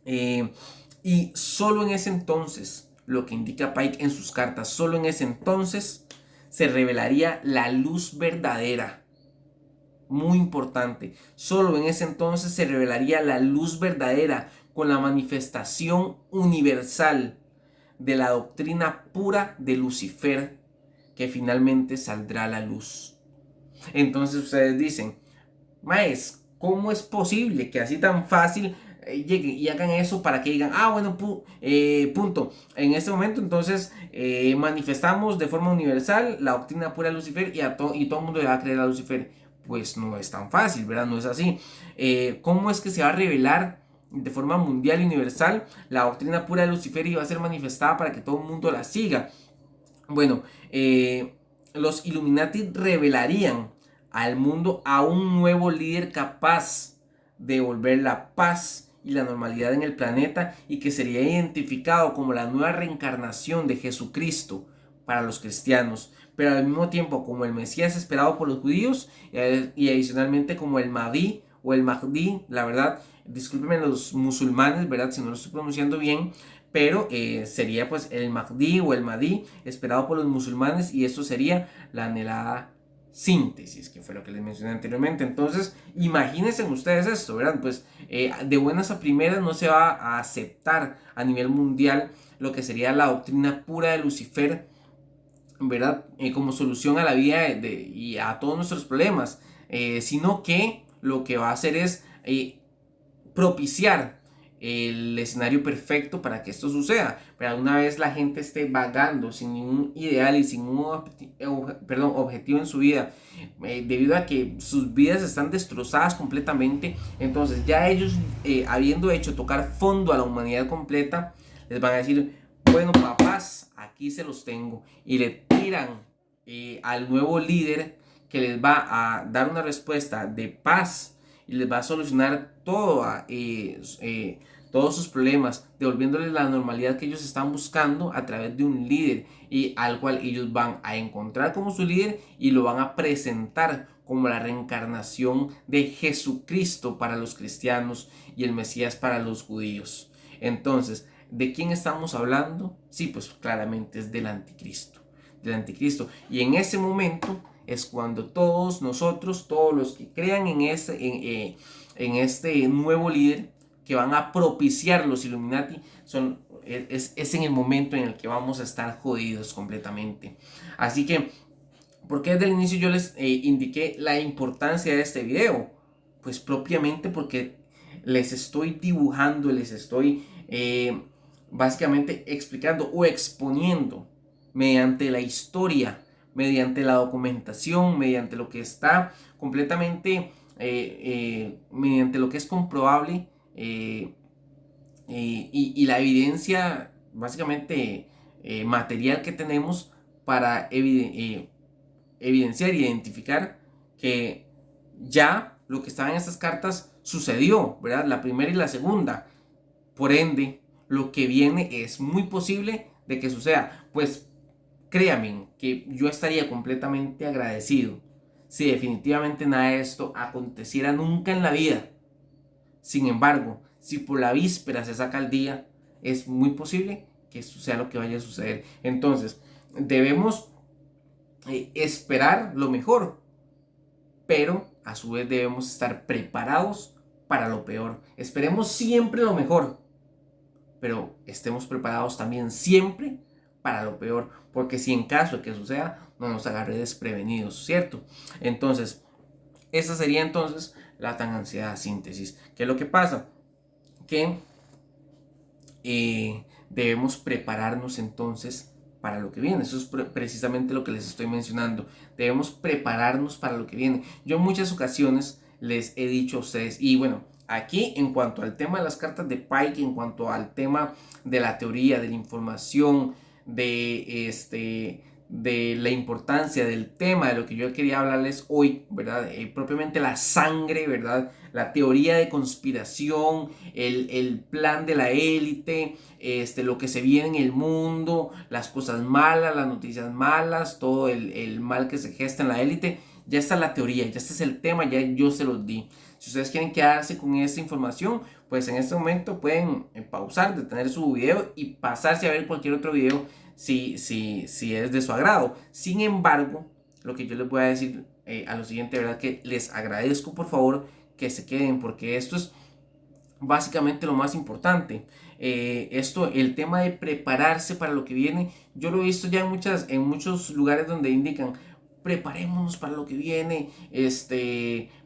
Y solo en ese entonces, lo que indica Pike en sus cartas, solo en ese entonces se revelaría la luz verdadera. Muy importante, solo en ese entonces se revelaría la luz verdadera con la manifestación universal de la doctrina pura de Lucifer, que finalmente saldrá a la luz. Entonces ustedes dicen, maes, ¿cómo es posible que así tan fácil lleguen y hagan eso para que digan, bueno, punto? En este momento entonces manifestamos de forma universal la doctrina pura de Lucifer y todo el mundo le va a creer a Lucifer. Pues no es tan fácil, ¿verdad? No es así. ¿Cómo es que se va a revelar de forma mundial y universal la doctrina pura de Lucifer y va a ser manifestada para que todo el mundo la siga? Bueno, los Illuminati revelarían al mundo a un nuevo líder capaz de devolver la paz y la normalidad en el planeta, y que sería identificado como la nueva reencarnación de Jesucristo para los cristianos, pero al mismo tiempo como el Mesías esperado por los judíos, y adicionalmente como el Mahdi o el Mahdi, la verdad, discúlpenme los musulmanes, ¿verdad? Si no lo estoy pronunciando bien, pero sería pues el Mahdi o el Mahdi esperado por los musulmanes, y eso sería la anhelada síntesis, que fue lo que les mencioné anteriormente. Entonces, imagínense ustedes esto, ¿verdad? Pues de buenas a primeras no se va a aceptar a nivel mundial lo que sería la doctrina pura de Lucifer, ¿verdad? Como solución a la vida y a todos nuestros problemas, sino que lo que va a hacer es propiciar el escenario perfecto para que esto suceda. Pero una vez la gente esté vagando sin ningún ideal y sin un objetivo en su vida, debido a que sus vidas están destrozadas completamente, entonces ya ellos, habiendo hecho tocar fondo a la humanidad completa, les van a decir, bueno, papás, aquí se los tengo, y le tiran al nuevo líder que les va a dar una respuesta de paz y les va a solucionar todos sus problemas, devolviéndoles la normalidad que ellos están buscando a través de un líder, y al cual ellos van a encontrar como su líder y lo van a presentar como la reencarnación de Jesucristo para los cristianos y el Mesías para los judíos. Entonces, ¿de quién estamos hablando? Sí, pues claramente es del anticristo. Del anticristo. Y en ese momento es cuando todos nosotros, todos los que crean en este nuevo líder que van a propiciar los Illuminati, es en el momento en el que vamos a estar jodidos completamente. Así que, ¿por qué desde el inicio yo les indiqué la importancia de este video? Pues propiamente porque les estoy dibujando, les estoy básicamente explicando o exponiendo mediante la historia, mediante la documentación, mediante lo que está completamente, mediante lo que es comprobable, y la evidencia básicamente material que tenemos para evidenciar y identificar que ya lo que estaba en estas cartas sucedió, ¿verdad? La primera y la segunda. Por ende, lo que viene es muy posible de que suceda. Pues créanme que yo estaría completamente agradecido si definitivamente nada de esto aconteciera nunca en la vida. Sin embargo, si por la víspera se saca el día, es muy posible que esto sea lo que vaya a suceder. Entonces, debemos esperar lo mejor, pero a su vez debemos estar preparados para lo peor. Esperemos siempre lo mejor, pero estemos preparados también siempre para lo peor, porque si en caso de que suceda, no nos agarre desprevenidos, ¿cierto? Entonces, esa sería entonces la tan ansiada síntesis. ¿Qué es lo que pasa? Que debemos prepararnos entonces para lo que viene. Eso es precisamente lo que les estoy mencionando. Debemos prepararnos para lo que viene. Yo en muchas ocasiones les he dicho a ustedes, y bueno, aquí en cuanto al tema de las cartas de Pike, en cuanto al tema de la teoría, de la información, de la importancia del tema de lo que yo quería hablarles hoy, ¿verdad? Propiamente la sangre, ¿verdad? La teoría de conspiración, el plan de la élite, lo que se viene en el mundo, las cosas malas, las noticias malas, todo el mal que se gesta en la élite. Ya está la teoría, ya este es el tema, ya yo se los di. Si ustedes quieren quedarse con esta información, pues en este momento pueden pausar, detener su video y pasarse a ver cualquier otro video si es de su agrado. Sin embargo, lo que yo les voy a decir a lo siguiente, ¿verdad? Que les agradezco por favor que se queden, porque esto es básicamente lo más importante. El tema de prepararse para lo que viene, yo lo he visto ya en muchos lugares donde indican preparémonos para lo que viene,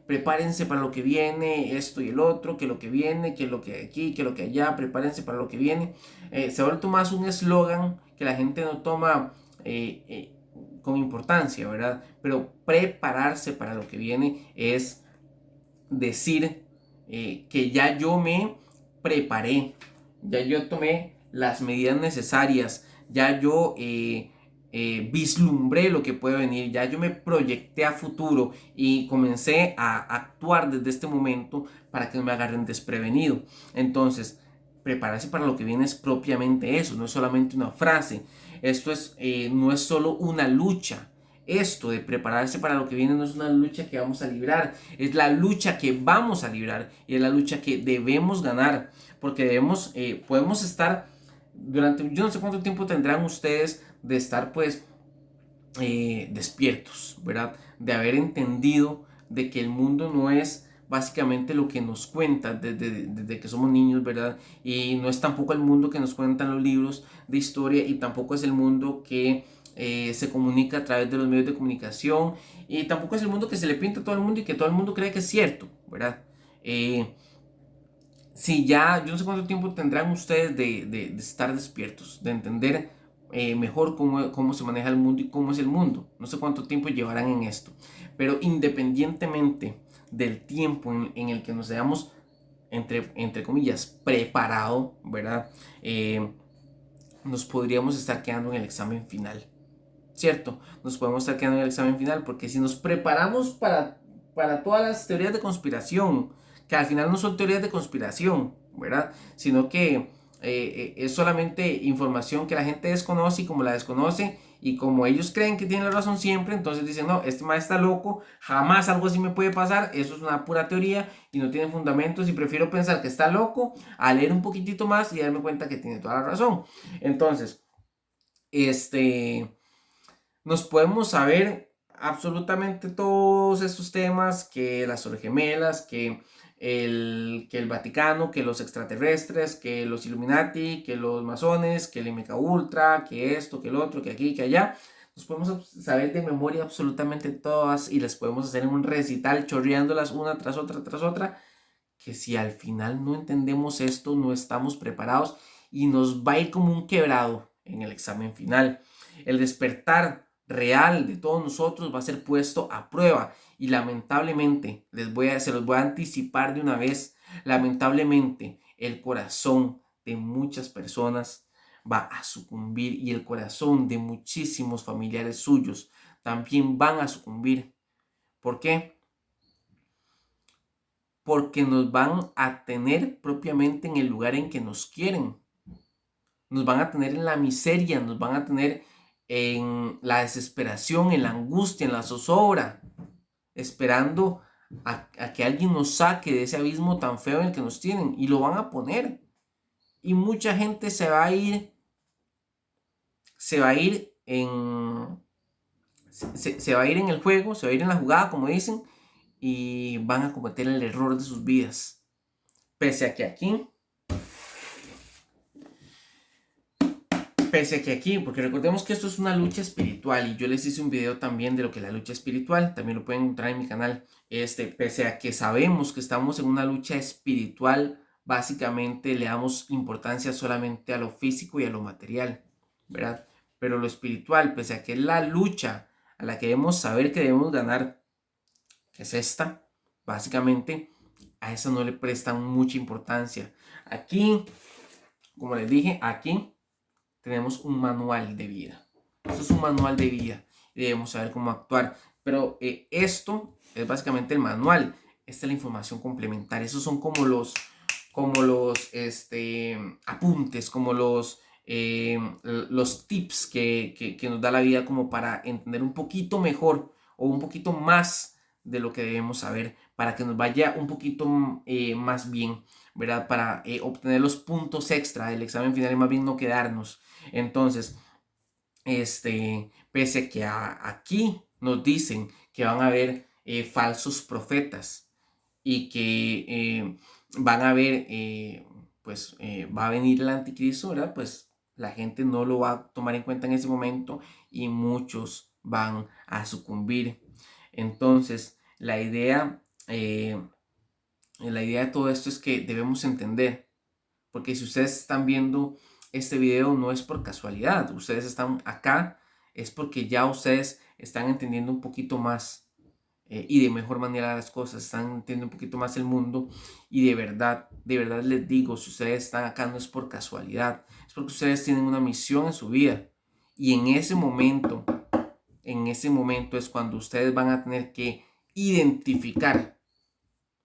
prepárense para lo que viene, esto y el otro, que lo que viene, que lo que aquí, que lo que allá, prepárense para lo que viene. Se ha vuelto más un eslogan que la gente no toma con importancia, ¿verdad? Pero prepararse para lo que viene es decir que ya yo me preparé, ya yo tomé las medidas necesarias, ya yo vislumbré lo que puede venir, ya yo me proyecté a futuro y comencé a actuar desde este momento para que no me agarren desprevenido. Entonces, prepararse para lo que viene es propiamente eso, no es solamente una frase, esto no es solo una lucha. Esto de prepararse para lo que viene no es una lucha que vamos a librar, es la lucha que vamos a librar y es la lucha que debemos ganar, porque podemos estar durante, yo no sé cuánto tiempo tendrán ustedes de estar pues despiertos, ¿verdad? De haber entendido de que el mundo no es básicamente lo que nos cuenta desde que somos niños, ¿verdad? Y no es tampoco el mundo que nos cuentan los libros de historia y tampoco es el mundo que se comunica a través de los medios de comunicación y tampoco es el mundo que se le pinta a todo el mundo y que todo el mundo cree que es cierto, ¿verdad? Si ya, yo no sé cuánto tiempo tendrán ustedes de estar despiertos, de entender mejor cómo se maneja el mundo y cómo es el mundo. No sé cuánto tiempo llevarán en esto. Pero independientemente del tiempo en el que nos hayamos, entre comillas, preparado, ¿verdad? Nos podríamos estar quedando en el examen final. ¿Cierto? Nos podemos estar quedando en el examen final porque si nos preparamos para todas las teorías de conspiración, que al final no son teorías de conspiración, ¿verdad? Sino que es solamente información que la gente desconoce y como la desconoce y como ellos creen que tienen la razón siempre, entonces dicen, no, este maestro está loco, jamás algo así me puede pasar, eso es una pura teoría y no tiene fundamentos y prefiero pensar que está loco a leer un poquitito más y darme cuenta que tiene toda la razón. Entonces, nos podemos saber absolutamente todos estos temas, que las Torres Gemelas, que el Vaticano, que los extraterrestres, que los Illuminati, que los masones, que el MK Ultra, que esto, que el otro, que aquí, que allá. Nos podemos saber de memoria absolutamente todas y les podemos hacer un recital chorreándolas una tras otra, que si al final no entendemos esto, no estamos preparados y nos va a ir como un quebrado en el examen final. El despertar real de todos nosotros va a ser puesto a prueba y lamentablemente se los voy a anticipar de una vez, lamentablemente el corazón de muchas personas va a sucumbir y el corazón de muchísimos familiares suyos también van a sucumbir. ¿Por qué? Porque nos van a tener propiamente en el lugar en que nos quieren. Nos van a tener en la miseria, nos van a tener en la desesperación, en la angustia, en la zozobra, esperando a que alguien nos saque de ese abismo tan feo en el que nos tienen. Y lo van a poner. Y mucha gente se va a ir se va a ir en el juego, se va a ir en la jugada, como dicen, y van a cometer el error de sus vidas. Pese a que aquí Pese a que aquí, porque recordemos que esto es una lucha espiritual y yo les hice un video también de lo que es la lucha espiritual, también lo pueden encontrar en mi canal. Pese a que sabemos que estamos en una lucha espiritual, básicamente le damos importancia solamente a lo físico y a lo material, ¿verdad? Pero lo espiritual, pese a que es la lucha a la que debemos saber que debemos ganar, que es esta, básicamente, a eso no le prestan mucha importancia. Aquí, como les dije, aquí tenemos un manual de vida. Esto es un manual de vida y debemos saber cómo actuar. Pero esto es básicamente el manual. Esta es la información complementaria. Esos son como los apuntes, como los tips que nos da la vida como para entender un poquito mejor o un poquito más de lo que debemos saber para que nos vaya un poquito más bien, ¿verdad? Para obtener los puntos extra del examen final y más bien no quedarnos. Entonces, pese a que aquí nos dicen que van a haber falsos profetas y que van a haber, pues va a venir el anticristo, ¿verdad? Pues la gente no lo va a tomar en cuenta en ese momento y muchos van a sucumbir. Entonces, la idea de todo esto es que debemos entender, porque si ustedes están viendo este video no es por casualidad, ustedes están acá, es porque ya ustedes están entendiendo un poquito más y de mejor manera las cosas, están entendiendo un poquito más el mundo y de verdad les digo, si ustedes están acá no es por casualidad, es porque ustedes tienen una misión en su vida y en ese momento es cuando ustedes van a tener que identificar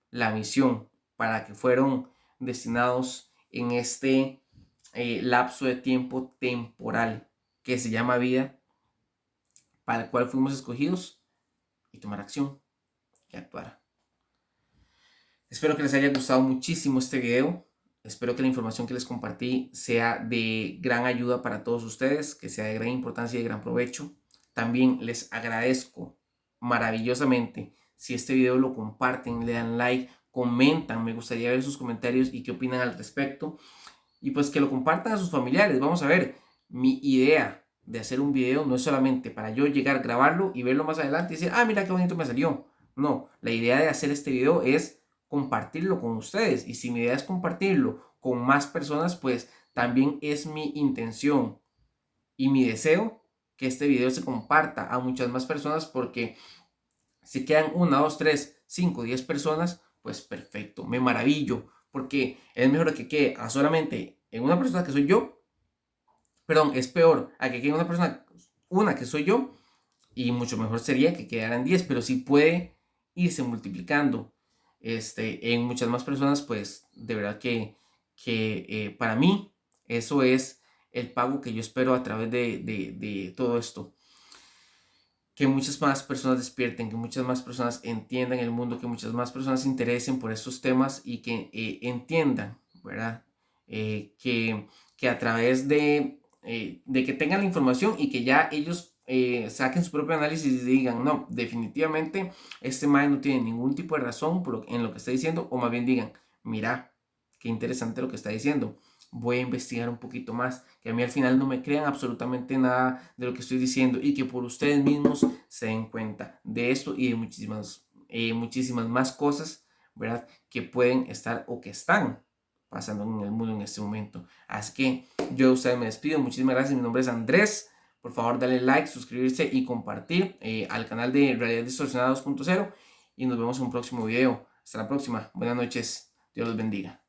la misión para que fueron destinados en este lapso de tiempo temporal que se llama vida, para el cual fuimos escogidos, y tomar acción y actuar. Espero que les haya gustado muchísimo este video. Espero que la información que les compartí sea de gran ayuda para todos ustedes, que sea de gran importancia y de gran provecho. También les agradezco maravillosamente si este video lo comparten, le dan like, comentan. Me gustaría ver sus comentarios y qué opinan al respecto. Y pues que lo compartan a sus familiares. Vamos a ver, mi idea de hacer un video no es solamente para yo llegar, grabarlo y verlo más adelante y decir, ah, mira qué bonito me salió. No, la idea de hacer este video es compartirlo con ustedes. Y si mi idea es compartirlo con más personas, pues también es mi intención y mi deseo que este video se comparta a muchas más personas, porque si quedan 1, 2, 3, 5, 10 personas, pues perfecto, me maravillo, porque es mejor que quede a solamente en una persona que soy yo, perdón, es peor a que quede una que soy yo, y mucho mejor sería que quedaran 10, pero si puede irse multiplicando en muchas más personas, pues de verdad que para mí eso es el pago que yo espero a través de todo esto. Que muchas más personas despierten, que muchas más personas entiendan el mundo, que muchas más personas se interesen por estos temas y que entiendan, ¿verdad? Que a través de que tengan la información y que ya ellos saquen su propio análisis y digan, no, definitivamente este man no tiene ningún tipo de razón en lo que está diciendo, o más bien digan, mira, qué interesante lo que está diciendo, voy a investigar un poquito más, que a mí al final no me crean absolutamente nada de lo que estoy diciendo y que por ustedes mismos se den cuenta de esto y de muchísimas más cosas, ¿verdad? Que pueden estar o que están pasando en el mundo en este momento. Así que yo de ustedes me despido, muchísimas gracias, mi nombre es Andrés, por favor dale like, suscribirse y compartir al canal de Realidad Distorsionada 2.0 y nos vemos en un próximo video. Hasta la próxima, buenas noches, Dios los bendiga.